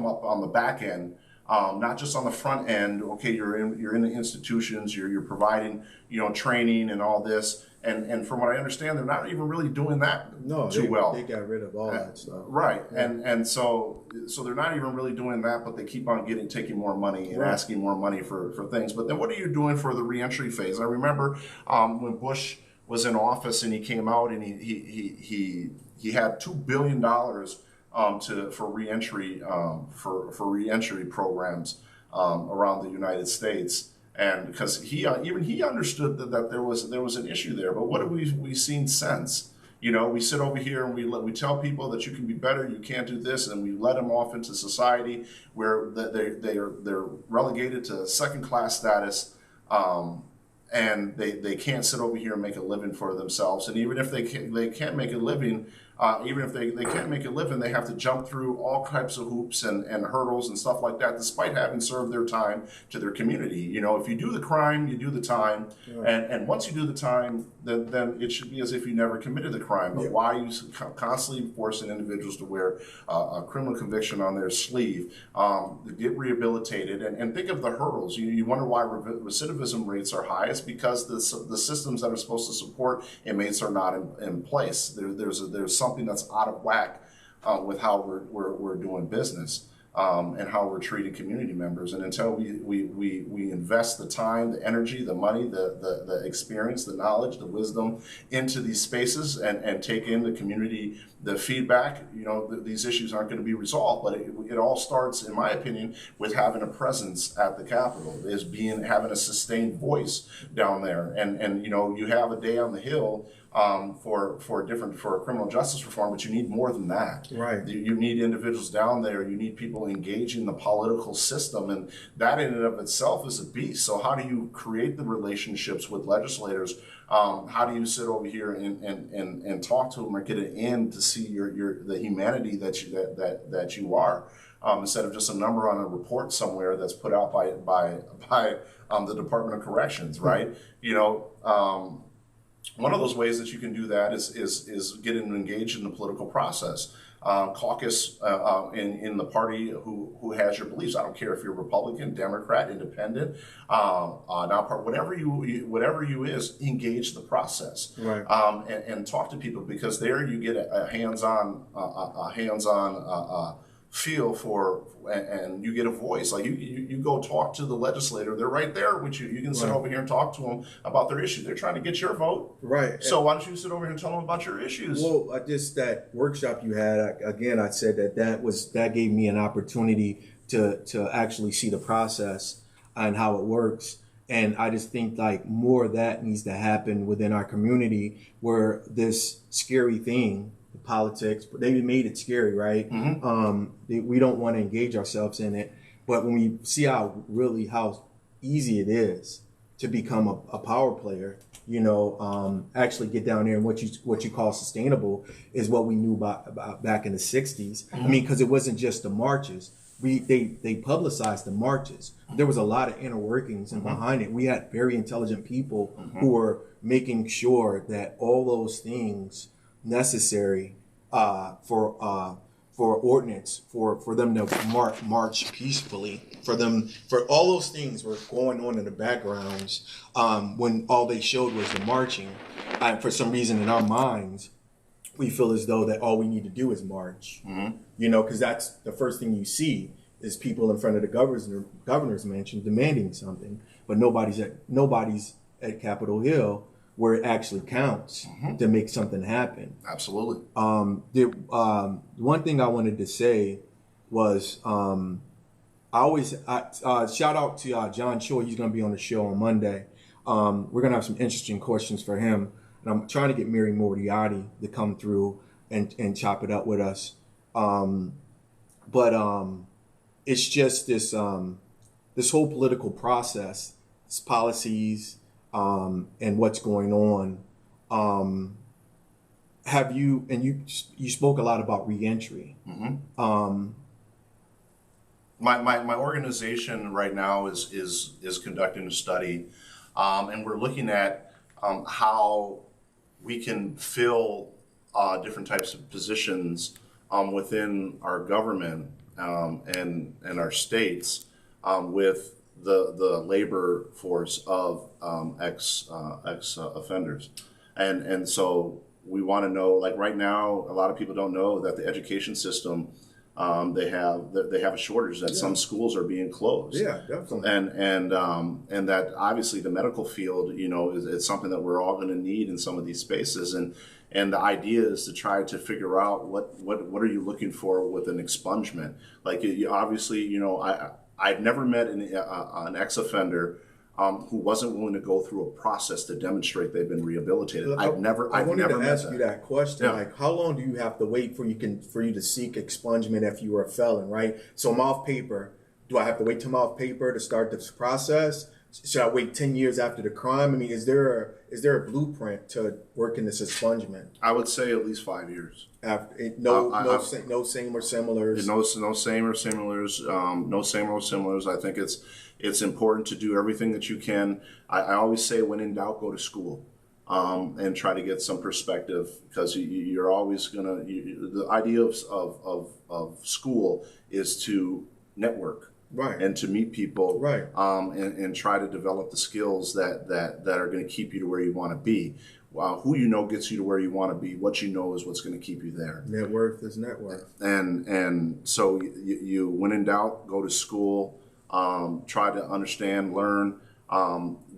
up on the back end, not just on the front end. Okay, you're in the institutions, you're providing training and all this, and from what I understand, they're not even really doing that too well. They got rid of all that stuff, right? Yeah. And so they're not even really doing that, but they keep on taking more money and asking more money for things. But then what are you doing for the reentry phase? I remember when Bush was in office and he came out and he had $2 billion for reentry reentry programs around the United States. And because he understood that there was an issue there, but what have we seen since? We sit over here and we tell people that you can be better, you can't do this, and we let them off into society where they're relegated to second-class status, and they can't sit over here and make a living for themselves. And even if they can't make a living. Even if they can't make a living, they have to jump through all types of hoops and hurdles and stuff like that, despite having served their time to their community. If you do the crime, you do the time, and once you do the time, then it should be as if you never committed the crime. But why are you constantly forcing individuals to wear a criminal conviction on their sleeve, to get rehabilitated, and think of the hurdles. You wonder why recidivism rates are high. It's because the systems that are supposed to support inmates are not in place. There's something that's out of whack with how we're doing business and how we're treating community members. And until we invest the time, the energy, the money, the experience, the knowledge, the wisdom into these spaces and take in the community, the feedback, these issues aren't going to be resolved. But it all starts, in my opinion, with having a presence at the Capitol, having a sustained voice down there. And you have a day on the Hill for criminal justice reform, but you need more than that. Right. You need individuals down there. You need people engaging the political system, and that in and of itself is a beast. So how do you create the relationships with legislators? How do you sit over here and talk to them or get an end to see the humanity that you are, instead of just a number on a report somewhere that's put out by the Department of Corrections, right? One of those ways that you can do that is getting engaged in the political process. caucus in the party who has your beliefs. I don't care if you're Republican, Democrat, Independent, non-part, whatever you is, engage the process, right? And talk to people, because there you get a hands-on feel for, and you get a voice. Like you go talk to the legislator, they're right there with you. You can sit Right. over here and talk to them about their issue. They're trying to get your vote. Right. So why don't you sit over here and tell them about your issues? Well, just that workshop you had, again, I said that gave me an opportunity to actually see the process and how it works. And I just think like more of that needs to happen within our community, where this scary thing, the politics, but they made it scary, right? We don't want to engage ourselves in it. But when we see how easy it is to become a power player, actually get down there, and what you call sustainable is what we knew about back in the 60s. I mean, because it wasn't just the marches. They publicized the marches. There was a lot of inner workings and behind it. We had very intelligent people who were making sure that all those things necessary for ordinance, for them to march peacefully, for all those things were going on in the backgrounds, when all they showed was the marching. And for some reason in our minds, we feel as though that all we need to do is march. Because that's the first thing you see is people in front of the governor's mansion demanding something, but nobody's at Capitol Hill where it actually counts to make something happen. Absolutely. One thing I wanted to say was shout out to John Choi. He's going to be on the show on Monday. We're going to have some interesting questions for him. And I'm trying to get Mary Moriarty to come through and chop it up with us. But it's just this whole political process, its policies, and what's going on. You spoke a lot about reentry. My organization right now is conducting a study, and we're looking at how we can fill different types of positions within our government and our states with the labor force of ex offenders, and so we want to know, like right now, a lot of people don't know that the education system, they have a shortage, that some schools are being closed. Yeah, definitely. And that obviously the medical field, is something that we're all going to need in some of these spaces. And the idea is to try to figure out what are you looking for with an expungement. Like obviously, I've never met an ex-offender who wasn't willing to go through a process to demonstrate they've been rehabilitated. I wanted to ask met you that question. Yeah. Like, how long do you have to wait for you to seek expungement if you were a felon, right? So I'm off paper. Do I have to wait till I'm off paper to start this process? Should I wait 10 years after the crime? I mean, is there a blueprint to working this expungement? I would say at least 5 years. No same or similars. No same or similars. No same or similars. I think it's important to do everything that you can. I always say, when in doubt, go to school, and try to get some perspective, because you're always gonna. The idea of school is to network, right, and to meet people, right, and try to develop the skills that are going to keep you to where you want to be. Who gets you to where you want to be. What you know is what's going to keep you there. Net worth is net worth. And so you when in doubt, go to school. Try to understand, learn,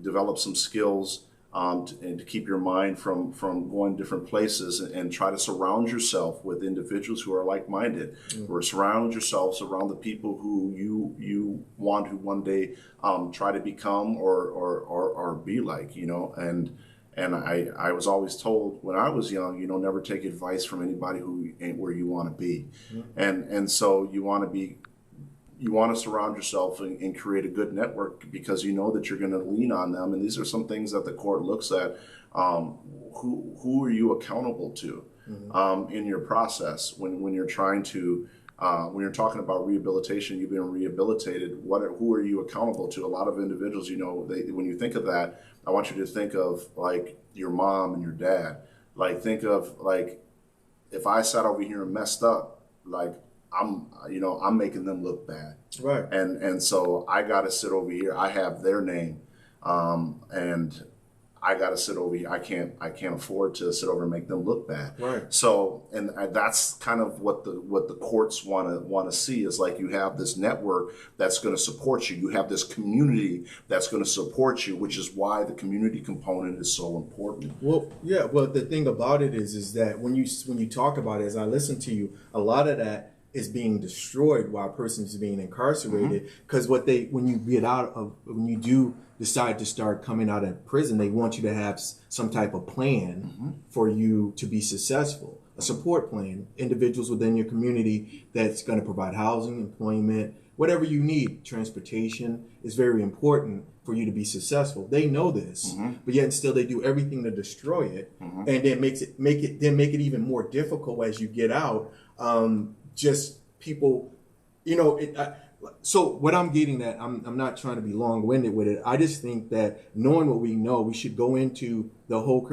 develop some skills, and to keep your mind from going different places, and try to surround yourself with individuals who are like-minded, or surround yourselves around the people who you want to one day try to become or be like, and I was always told when I was young, never take advice from anybody who ain't where you want to be. And so you want to surround yourself and create a good network, because you know that you're going to lean on them. And these are some things that the court looks at. Who are you accountable to in your process when you're trying to when you're talking about rehabilitation, you've been rehabilitated. Who are you accountable to? A lot of individuals, when you think of that, I want you to think of like your mom and your dad. Like think of like if I sat over here and messed up, like I'm making them look bad. Right. And so I got to sit over here. I have their name, and I got to sit over here. I can't afford to sit over and make them look bad. Right. So, and that's kind of what the courts want to see is like you have this network that's going to support you. You have this community that's going to support you, which is why the community component is so important. Well, yeah. Well, the thing about it is that when you talk about it, as I listen to you, a lot of that is being destroyed while a person is being incarcerated. Because when you do decide to start coming out of prison, they want you to have some type of plan for you to be successful, a support plan, individuals within your community that's going to provide housing, employment, whatever you need. Transportation is very important for you to be successful. They know this, but yet still they do everything to destroy it, and then make it even more difficult as you get out. Just people, so what I'm getting at, I'm not trying to be long-winded with it. I just think that knowing what we know, we should go into the whole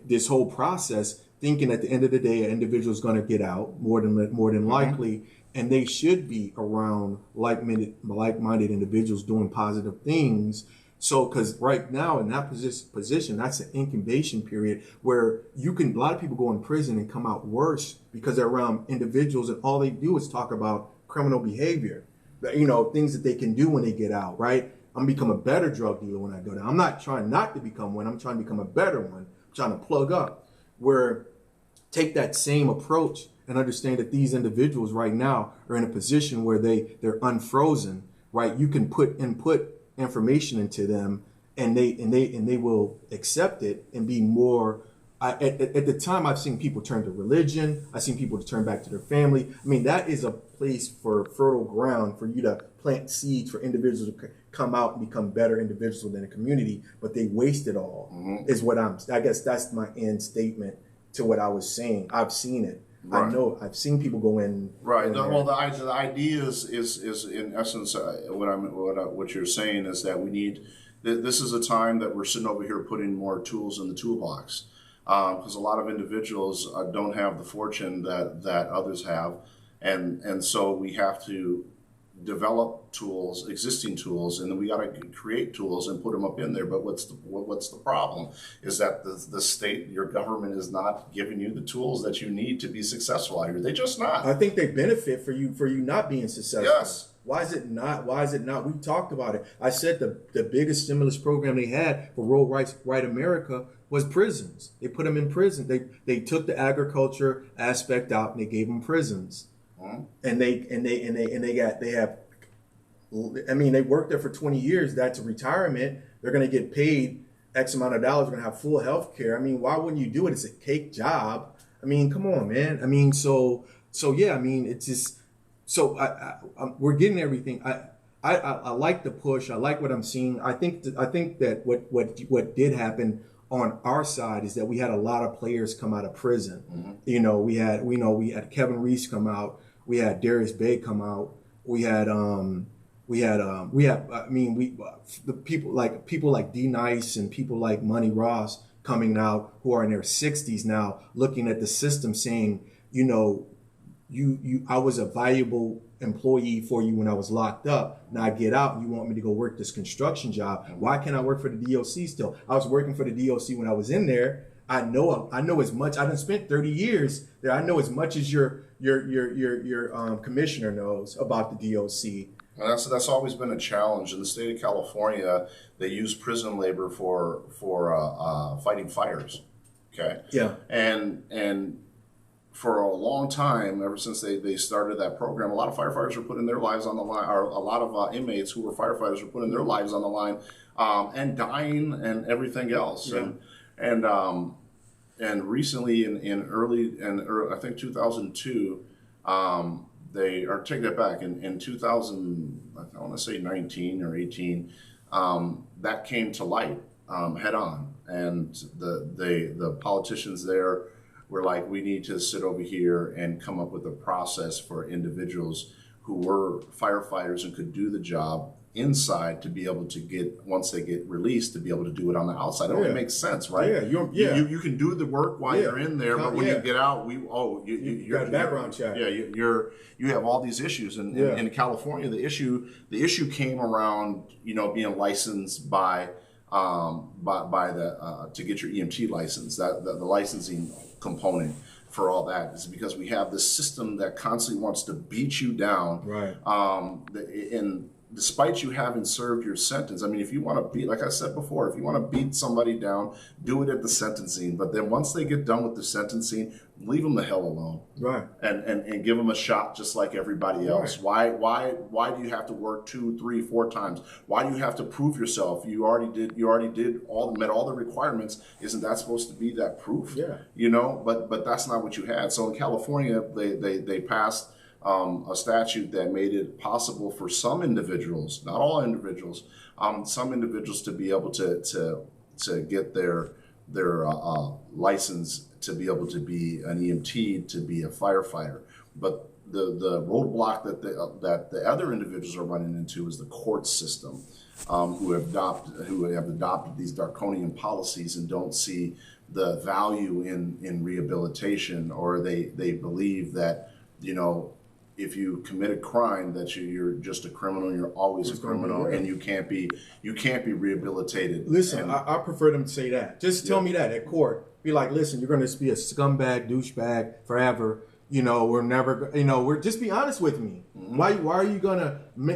this whole process thinking at the end of the day, an individual is going to get out more than likely, and they should be around like-minded individuals doing positive things. So, because right now in that position, that's an incubation period where a lot of people go in prison and come out worse because they're around individuals and all they do is talk about criminal behavior, things that they can do when they get out, right? I'm gonna become a better drug dealer when I go down. I'm not trying not to become one. I'm trying to become a better one. I'm trying to plug up. Where take that same approach and understand that these individuals right now are in a position where they're unfrozen, right? You can put information into them and they will accept it and be more. At the time, I've seen people turn to religion. I've seen people turn back to their family. I mean, that is a place for fertile ground for you to plant seeds for individuals to come out and become better individuals within a community, but they waste it all, is what I guess that's my end statement to what I was saying. I've seen it. Right. I know I've seen people go in. Right. Well, the idea is in essence what you're saying is that we need. This is a time that we're sitting over here putting more tools in the toolbox, because a lot of individuals don't have the fortune that others have, and so we have to develop tools, existing tools, and then we got to create tools and put them up in there. But what's the problem is that the state, your government, is not giving you the tools that you need to be successful out here. They're just not. I think they benefit for you not being successful. Yes. Why is it not? We talked about it. I said the biggest stimulus program they had for rural right America was prisons. They put them in prison. They took the agriculture aspect out and they gave them prisons. And they worked there for 20 years. That's a retirement. They're going to get paid X amount of dollars. They're going to have full health care. I mean, why wouldn't you do it? It's a cake job. I mean, come on, man. I mean, so yeah. I mean, it's just so we're getting everything. I like the push. I like what I'm seeing. I think that what did happen on our side is that we had a lot of players come out of prison. We had Kevin Reese come out. We had Darius Bay come out. The people like D Nice and people like Money Ross coming out who are in their 60s now, looking at the system, saying, I was a valuable employee for you when I was locked up. Now I get out and you want me to go work this construction job. Why can't I work for the DOC still? I was working for the DOC when I was in there. I know as much. I done spent 30 years there. I know as much as your commissioner knows about the DOC. And that's always been a challenge in the state of California. They use prison labor for fighting fires. Okay. Yeah. And for a long time, ever since they started that program, a lot of firefighters were putting their lives on the line, or a lot of inmates who were firefighters were putting their lives on the line, and dying and everything else. Yeah. And recently I think 2002, take that back, in 2000, I want to say 19 or 18, that came to light head on, and the politicians there were like, we need to sit over here and come up with a process for individuals who were firefighters and could do the job inside to be able to get, once they get released, to be able to do it on the outside. It only makes sense, right? You can do the work while you're in there, but when you get out, you got a background check. Yeah, you have all these issues, and in California, the issue came around, being licensed by the to get your EMT license, that the licensing component for all that is because we have this system that constantly wants to beat you down, right? And despite you having served your sentence, I mean, if you want to beat, like I said before, if you want to beat somebody down, do it at the sentencing. But then once they get done with the sentencing, leave them the hell alone, right? And give them a shot just like everybody else. Right. Why do you have to work 2, 3, 4 times? Why do you have to prove yourself? You already met all the requirements. Isn't that supposed to be that proof? Yeah. But that's not what you had. So in California, they passed a statute that made it possible for some individuals, not all individuals, some individuals to be able to get their license to be able to be an EMT, to be a firefighter. But the roadblock that the other individuals are running into is the court system, who have adopted these draconian policies and don't see the value in rehabilitation, or they believe that, if you commit a crime, that you're just a criminal, you're always a criminal, and you can't be rehabilitated. Listen, I prefer them to say that. Just tell me that at court. Be like, listen, you're going to be a scumbag, douchebag forever. We're never, just be honest with me. Mm-hmm. Why are you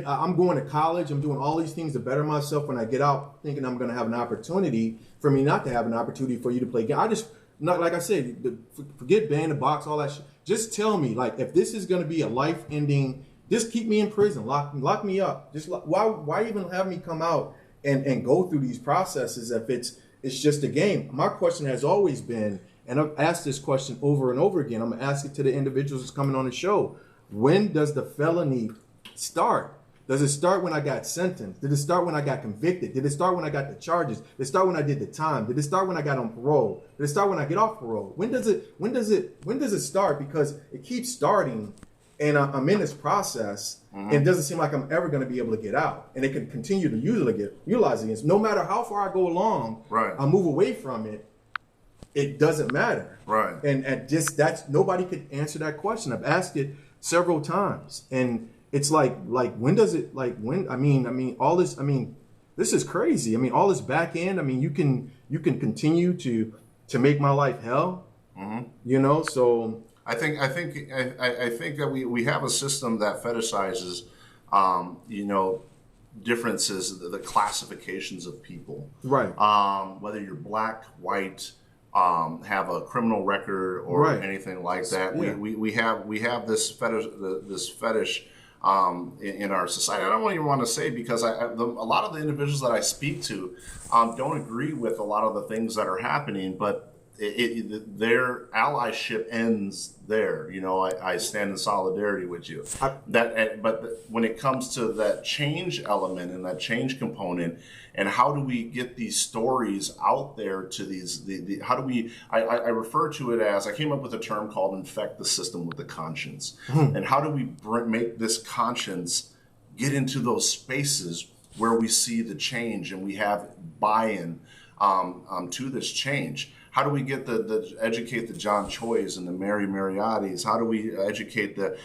I'm going to college, I'm doing all these things to better myself. When I get out, thinking I'm going to have an opportunity for me not to have an opportunity for you to play game. Like I said, forget ban the box, all that shit. Just tell me, like, if this is going to be a life-ending, just keep me in prison, lock me up. Just why even have me come out and go through these processes if it's just a game? My question has always been, and I've asked this question over and over again, I'm going to ask it to the individuals that's coming on the show. When does the felony start? Does it start when I got sentenced? Did it start when I got convicted? Did it start when I got the charges? Did it start when I did the time? Did it start when I got on parole? Did it start when I get off parole? When does it start? Because it keeps starting, and I'm in this process, and it doesn't seem like I'm ever going to be able to get out. And it can continue to utilize against. No matter how far I go along, I move away from it. It doesn't matter. Right. And nobody could answer that question. I've asked it several times, and it's like when does it, I mean all this, this is crazy. I mean, all this back end, you can continue to make my life hell. Mm-hmm. So I think that we have a system that fetishizes differences, the classifications of people. Right. Whether you're black, white, have a criminal record or anything like that. Yeah. We have this fetish in our society. I don't even want to say, because a lot of the individuals that I speak to don't agree with a lot of the things that are happening, but their allyship ends there. I stand in solidarity with you. But when it comes to that change element and that change component, and how do we get these stories out there to how do we, I refer to it as, I came up with a term called infect the system with the conscience. And how do we make this conscience get into those spaces where we see the change and we have buy-in to this change? How do we get educate the John Choys and the Mary Mariottis? How do we educate the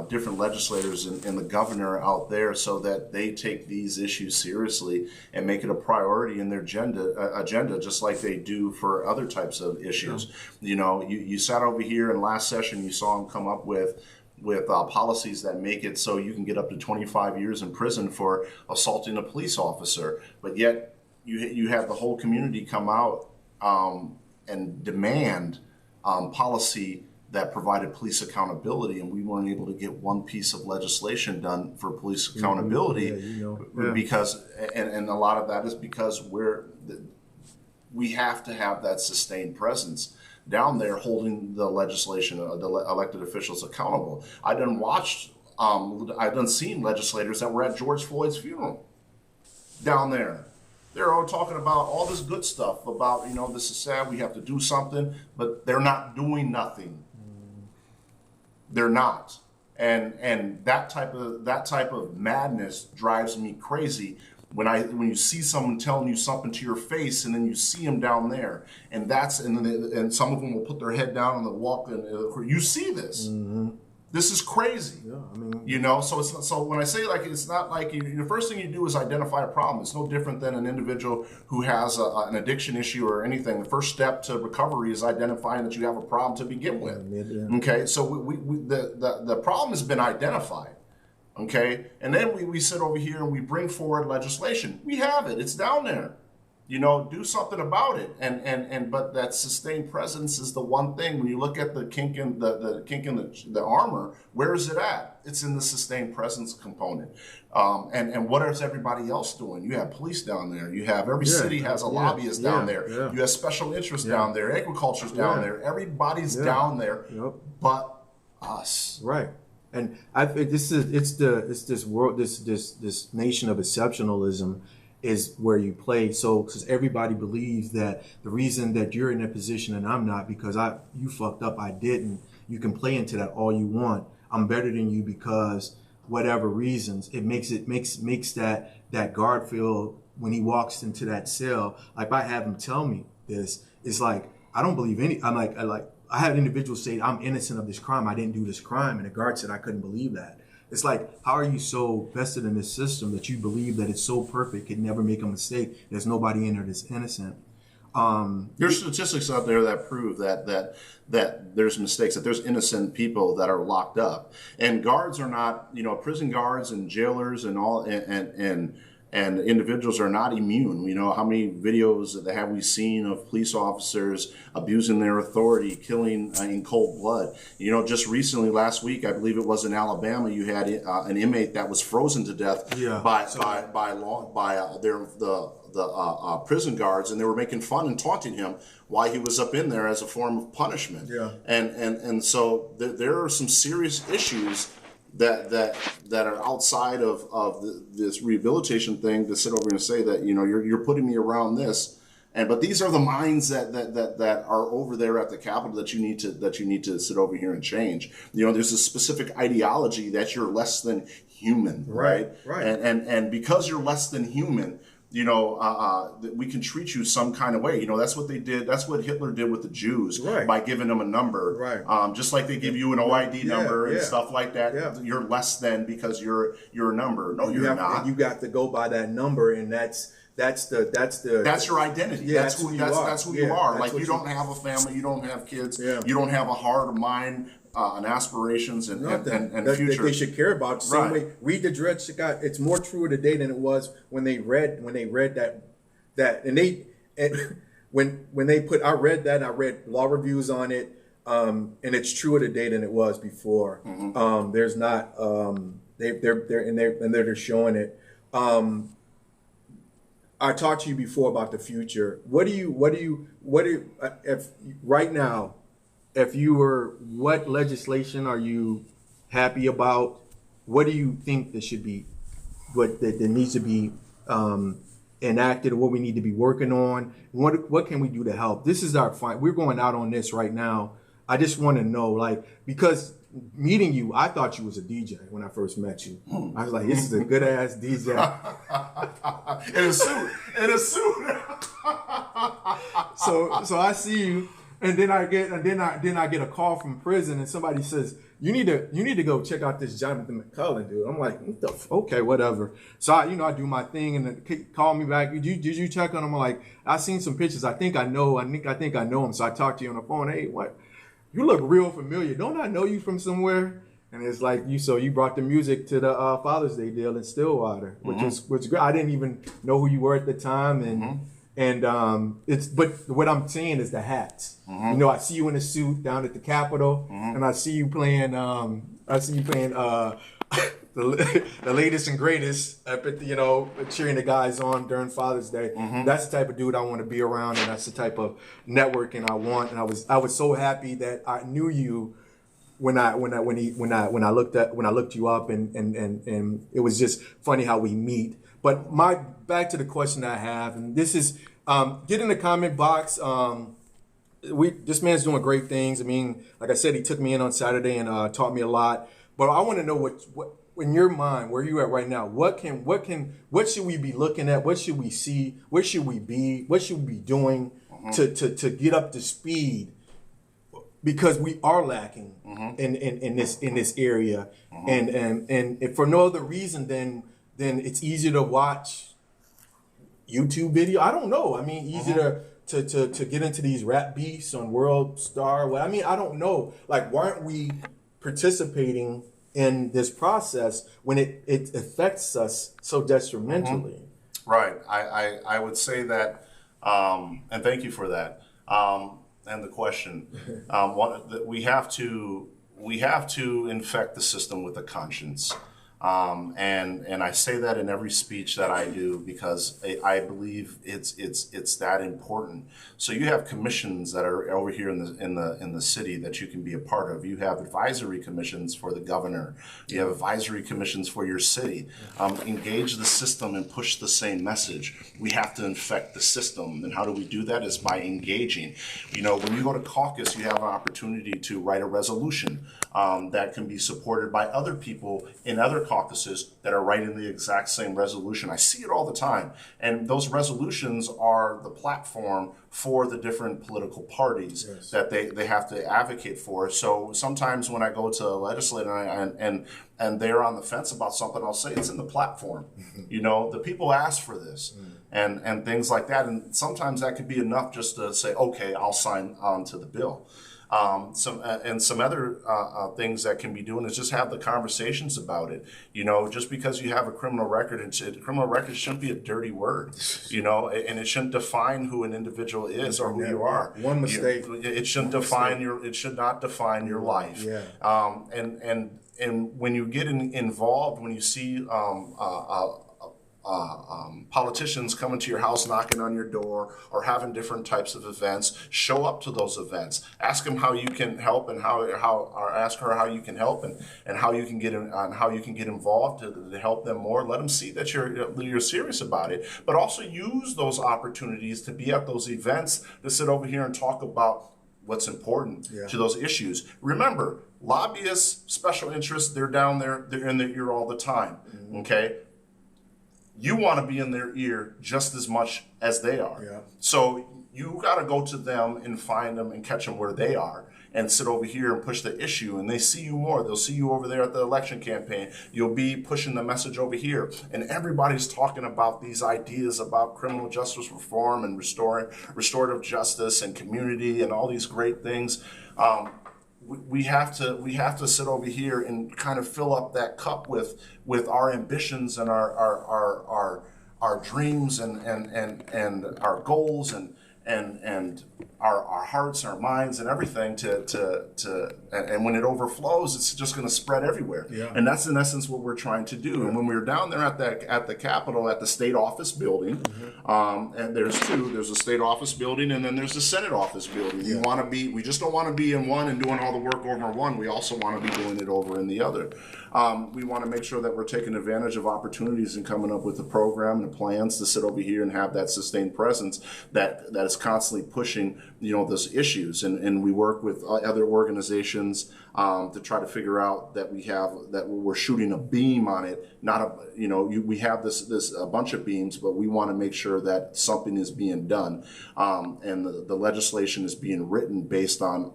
different legislators and the governor out there so that they take these issues seriously and make it a priority in their agenda, just like they do for other types of issues? Yeah. You sat over here in last session, you saw them come up with policies that make it so you can get up to 25 years in prison for assaulting a police officer, but yet you have the whole community come out and demand policy that provided police accountability, and we weren't able to get one piece of legislation done for police accountability. Because and a lot of that is because we have to have that sustained presence down there holding the legislation, the elected officials accountable. I've seen legislators that were at George Floyd's funeral down there. They're all talking about all this good stuff about, this is sad, we have to do something, but they're not doing nothing. They're not. and that type of madness drives me crazy. When you see someone telling you something to your face, and then you see them down there, and and some of them will put their head down and they'll walk, and you see this. Mm-hmm. This is crazy. Yeah, I mean, so it's not, so when I say it's not like the first thing you do is identify a problem. It's no different than an individual who has an addiction issue or anything. The first step to recovery is identifying that you have a problem to begin with. Yeah. Okay, so the problem has been identified. Okay, and then we sit over here and we bring forward legislation. We have it. It's down there. Do something about it. But that sustained presence is the one thing. When you look at the kink in the armor, where is it at? It's in the sustained presence component. And what is everybody else doing? You have police down there. You have every city has a lobbyist down there. Yeah. You have special interests down there. Agriculture's down there. Everybody's down there, but us. Right. And I think this nation of exceptionalism is where you play. So, because everybody believes that the reason that you're in that position and I'm not, because you fucked up, I didn't. You can play into that all you want. I'm better than you because whatever reasons. It makes that guard feel when he walks into that cell. Like, if I have him tell me this, it's like I don't believe any. I had individuals say I'm innocent of this crime. I didn't do this crime, and the guard said I couldn't believe that. It's like, how are you so vested in this system that you believe that it's so perfect, it never make a mistake, there's nobody in there that's innocent? There's statistics out there that prove that there's mistakes, that there's innocent people that are locked up, and guards are not, prison guards and jailers and all, and individuals are not immune. How many videos have we seen of police officers abusing their authority, killing in cold blood? Just recently, last week, I believe it was in Alabama, you had an inmate that was frozen to death by the prison guards, and they were making fun and taunting him while he was up in there as a form of punishment. Yeah. And so there are some serious issues that are outside of this rehabilitation thing, to sit over and say that you're putting me around this, but these are the minds that are over there at the Capitol that you need to sit over here and change. There's a specific ideology that you're less than human, right? And because you're less than human, we can treat you some kind of way. That's what they did. That's what Hitler did with the Jews, by giving them a number. Right. Just like they give you an OID number and stuff like that. Yeah. You're less than because you're a number. No, you're not. You got to go by that number, and that's your identity. Yeah, that's who you are. Like, you don't have a family, you don't have kids, you don't have a heart or mind, and aspirations and future. They should care about. Same way. Read the Dred Scott. It's more true today than it was when they read that. When they put, I read that. I read law reviews on it, and it's truer today than it was before. Mm-hmm. There's not. They're showing it. I talked to you before about the future. If right now, what legislation are you happy about? What do you think that should be, that needs to be enacted, or what we need to be working on? What can we do to help? This is our fight. We're going out on this right now. I just want to know, because meeting you, I thought you was a DJ when I first met you. I was like, this is a good ass DJ. in a suit. So I see you. And then I get a call from prison, and somebody says, you need to go check out this Johnathan Mc Clellan dude. I'm like, okay, whatever. So I do my thing, and then call me back. Did you check on him? I'm like, I seen some pictures. I think I know him. So I talked to you on the phone. Hey, what? You look real familiar. Don't I know you from somewhere? And it's like, you brought the music to the Father's Day deal in Stillwater, which is great. I didn't even know who you were at the time, and but what I'm saying is the hats. Mm-hmm. I see you in a suit down at the Capitol, and I see you playing the latest and greatest, cheering the guys on during Father's Day. Mm-hmm. That's the type of dude I want to be around, and that's the type of networking I want. And I was so happy that I knew you when I looked you up, and it was just funny how we meet. But back to the question I have, and this is, get in the comment box. This man's doing great things. I mean, like I said, he took me in on Saturday and taught me a lot. But I want to know what in your mind, where you at right now, what should we be looking at? What should we see? Where should we be? What should we be doing to get up to speed? Because we are lacking in this area, and if for no other reason then it's easier to watch YouTube video. I don't know. I mean, easier to get into these rap beefs on World Star. Well, I mean, I don't know. Like, why aren't we participating in this process when it affects us so detrimentally? Right. I would say that, and thank you for that. And the question, we have to infect the system with a conscience, and I say that in every speech that I do because I believe it's that important. So you have commissions that are over here in the city that you can be a part of. You have advisory commissions for the governor. You have advisory commissions for your city. Engage the system and push the same message. We have to infect the system, and how do we do that? Is by engaging. You know, when you go to caucus, you have an opportunity to write a resolution that can be supported by other people in other caucuses that are writing the exact same resolution. I see it all the time, and those resolutions are the platform for the different political parties that they have to advocate for. So sometimes when I go to a legislator and they're on the fence about something, I'll say it's in the platform. You know, the people asked for this, and things like that. And sometimes that could be enough just to say, okay, I'll sign on to the bill. Some other things that can be doing is just have the conversations about it. You know, just because you have a criminal record, criminal record shouldn't be a dirty word. You know, and it shouldn't define who an individual is or who you are. One mistake. It shouldn't define your. It should not define your life. Yeah. And when you get involved, when you see politicians coming to your house, knocking on your door, or having different types of events, show up to those events. Ask them how you can help, and or ask her how you can help, and how you can get involved to help them more. Let them see that you're serious about it, but also use those opportunities to be at those events, to sit over here and talk about what's important to those issues. Remember, lobbyists, special interests, they're down there, they're in their ear all the time. Okay. You want to be in their ear just as much as they are. Yeah. So you got to go to them and find them and catch them where they are, and sit over here and push the issue. And they see you more. They'll see you over there at the election campaign. You'll be pushing the message over here. And everybody's talking about these ideas about criminal justice reform and restorative justice and community and all these great things. We have to sit over here and kind of fill up that cup with our ambitions and our dreams and our goals and our hearts, our minds, and everything and when it overflows, it's just going to spread everywhere. Yeah. And that's in essence what we're trying to do. And when we were down there at the Capitol, at the state office building, and there's a state office building, and then there's the Senate office building. We just don't want to be in one and doing all the work over in one. We also want to be doing it over in the other. We want to make sure that we're taking advantage of opportunities and coming up with a program and plans to sit over here and have that sustained presence that is constantly pushing, those issues. And we work with other organizations to try to figure out that we're shooting a beam on it. We have this a bunch of beams, but we want to make sure that something is being done, and the legislation is being written based on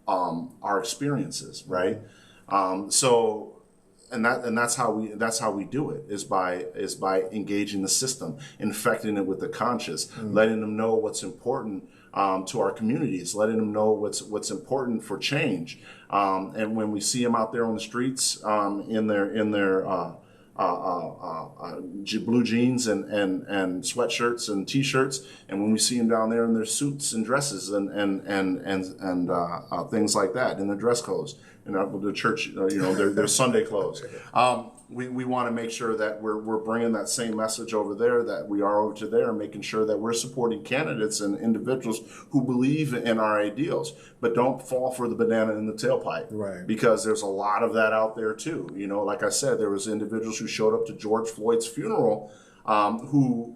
our experiences, right? And that's how we do it, is by engaging the system, infecting it with the conscious, letting them know what's important to our communities, letting them know what's important for change. And when we see them out there on the streets in their blue jeans and sweatshirts and t-shirts, and when we see them down there in their suits and dresses and things like that, in their dress codes, the church, their Sunday clothes. We want to make sure that we're bringing that same message over there that we are over to there, making sure that we're supporting candidates and individuals who believe in our ideals, but don't fall for the banana in the tailpipe. Right. Because there's a lot of that out there too. Like I said, there was individuals who showed up to George Floyd's funeral, who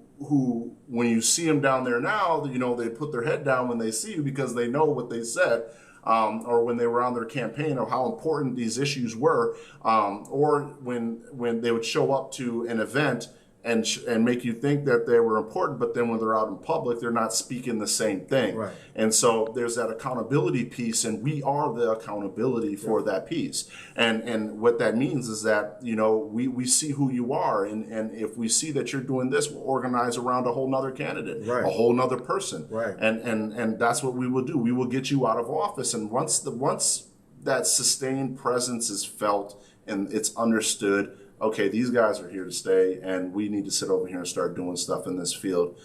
when you see them down there now, they put their head down when they see you because they know what they said. or when they were on their campaign of how important these issues were, or when they would show up to an event and make you think that they were important, but then when they're out in public, they're not speaking the same thing. Right. And so there's that accountability piece, and we are the accountability for that piece. And what that means is that, we see who you are, and if we see that you're doing this, we'll organize around a whole nother candidate, Right. a whole nother person. Right. And that's what we will do. We will get you out of office. And once that sustained presence is felt and it's understood, okay, these guys are here to stay, and we need to sit over here and start doing stuff in this field.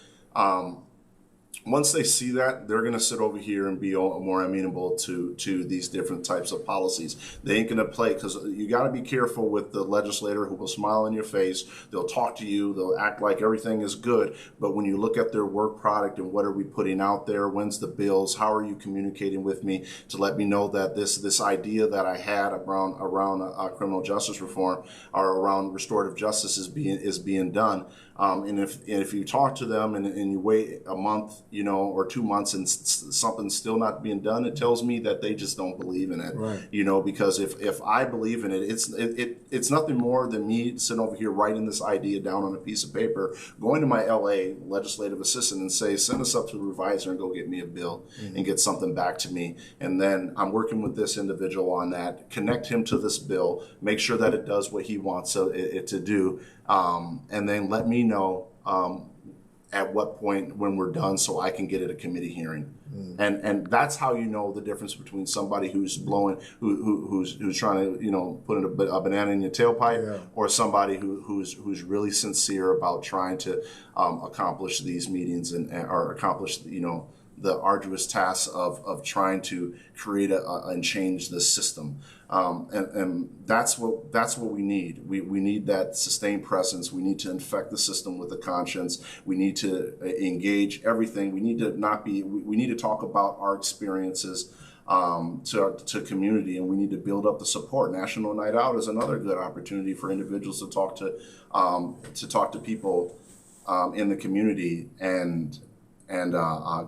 Once they see that, they're going to sit over here and be more amenable to these different types of policies. They ain't going to play, because you got to be careful with the legislator who will smile in your face. They'll talk to you. They'll act like everything is good. But when you look at their work product and what are we putting out there, when's the bills, how are you communicating with me to let me know that this idea that I had around criminal justice reform or around restorative justice is being done. And if you talk to them and you wait a month, or 2 months and something's still not being done, it tells me that they just don't believe in it. Right. Because if I believe in it, it's nothing more than me sitting over here writing this idea down on a piece of paper, going to my LA legislative assistant and say, send us up to the revisor and go get me a bill and get something back to me. And then I'm working with this individual on that, connect him to this bill, make sure that it does what he wants it to do, and then let me know at what point when we're done so I can get it a committee hearing. And that's how you know the difference between somebody who's blowing, who's trying to, put a banana in your tailpipe, or somebody who's really sincere about trying to accomplish these meetings or accomplish, the arduous task of trying to create and change the system. And that's what we need. We need that sustained presence. We need to infect the system with a conscience. We need to engage everything. We need to talk about our experiences to community, and we need to build up the support. National Night Out is another good opportunity for individuals to talk to people in the community and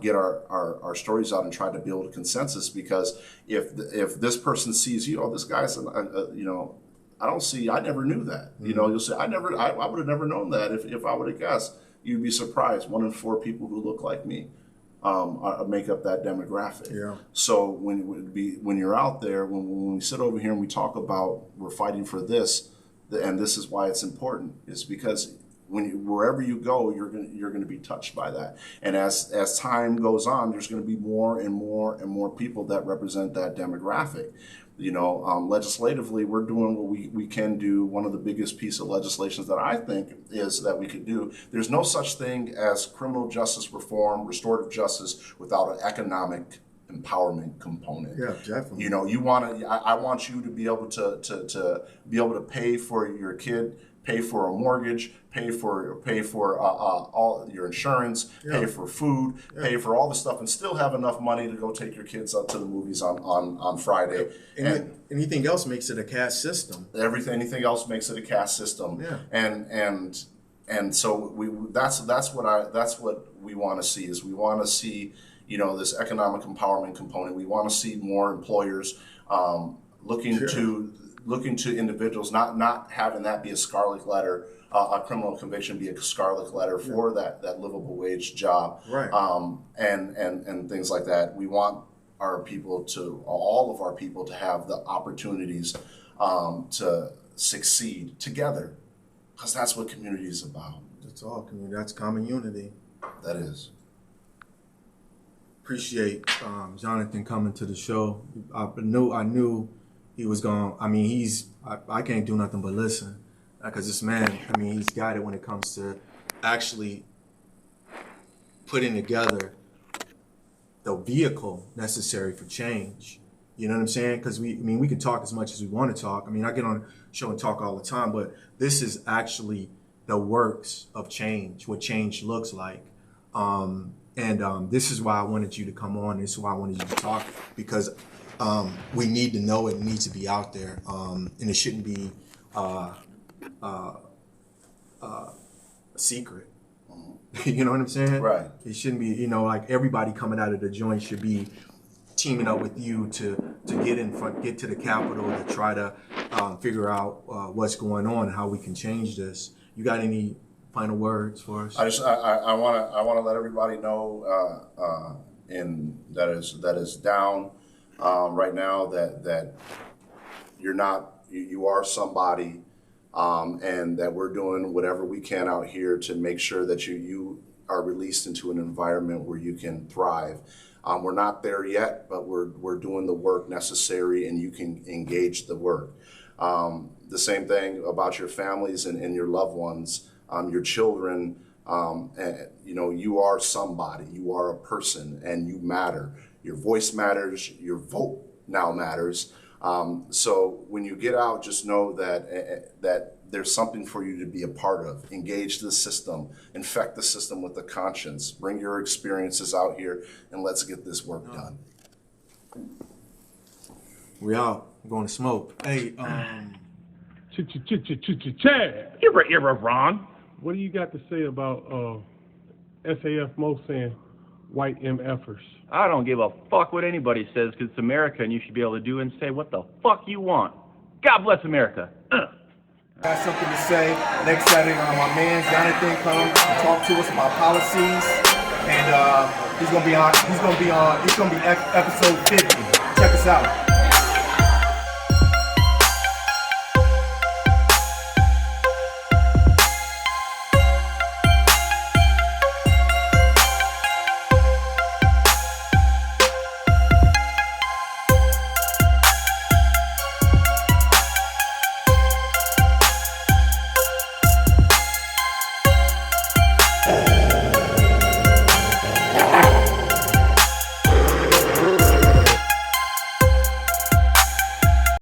get our stories out and try to build a consensus. Because if this person sees this guy's I never knew that. You'll say I would have never known that if I would have guessed. You'd be surprised. 1 in 4 people who look like me make up that demographic. Yeah. So when you're out there, when we sit over here and we talk about we're fighting for this, and this is why it's important, is because wherever you go, you're going to be touched by that. And as time goes on, there's going to be more and more and more people that represent that demographic. Legislatively, we're doing what we can do. One of the biggest piece of legislation that I think is that we could do. There's no such thing as criminal justice reform, restorative justice without an economic empowerment component. Yeah, definitely. I want you to be able to be able to pay for your kid, pay for a mortgage, pay for all your insurance, pay for food, pay for all the stuff, and still have enough money to go take your kids out to the movies on Friday. And anything else makes it a caste system. Anything else makes it a caste system. Yeah. And so that's what we want to see. Is we want to see this economic empowerment component. We want to see more employers looking to individuals, not having that be a scarlet letter, a criminal conviction be a scarlet letter for that livable wage job, right? And things like that. We want all of our people to have the opportunities to succeed together, because that's what community is about. That's all community. That's common unity. That is. Appreciate Johnathan coming to the show. I knew he was going. I mean, I can't do nothing but listen, because this man, he's got it when it comes to actually putting together the vehicle necessary for change. You know what I'm saying? Because we can talk as much as we want to talk. I get on a show and talk all the time, but this is actually the works of change, what change looks like. And this is why I wanted you to come on. This is why I wanted you to talk, because we need to know it. It needs to be out there, and it shouldn't be a secret. You know what I'm saying? Right. It shouldn't be, like everybody coming out of the joint should be teaming up with you to get to the Capitol to try to figure out what's going on and how we can change this. You got any final words for us? I want to let everybody know, and that is down right now that you are somebody, and that we're doing whatever we can out here to make sure that you are released into an environment where you can thrive. We're not there yet, but we're doing the work necessary, and you can engage the work. The same thing about your families and your loved ones, your children. And, you are somebody. You are a person, and you matter. Your voice matters. Your vote now matters. So when you get out, just know that there's something for you to be a part of. Engage the system, infect the system with the conscience, bring your experiences out here, and let's get this work done. We out. We're going to smoke. Hey, You're Ron. What do you got to say about SAF Mo saying white MFers? I don't give a fuck what anybody says, because it's America, and you should be able to do and say what the fuck you want. God bless America. Got something to say. Next Saturday, my man Johnathan comes to talk to us about policies, and he's gonna be episode 50. Check us out.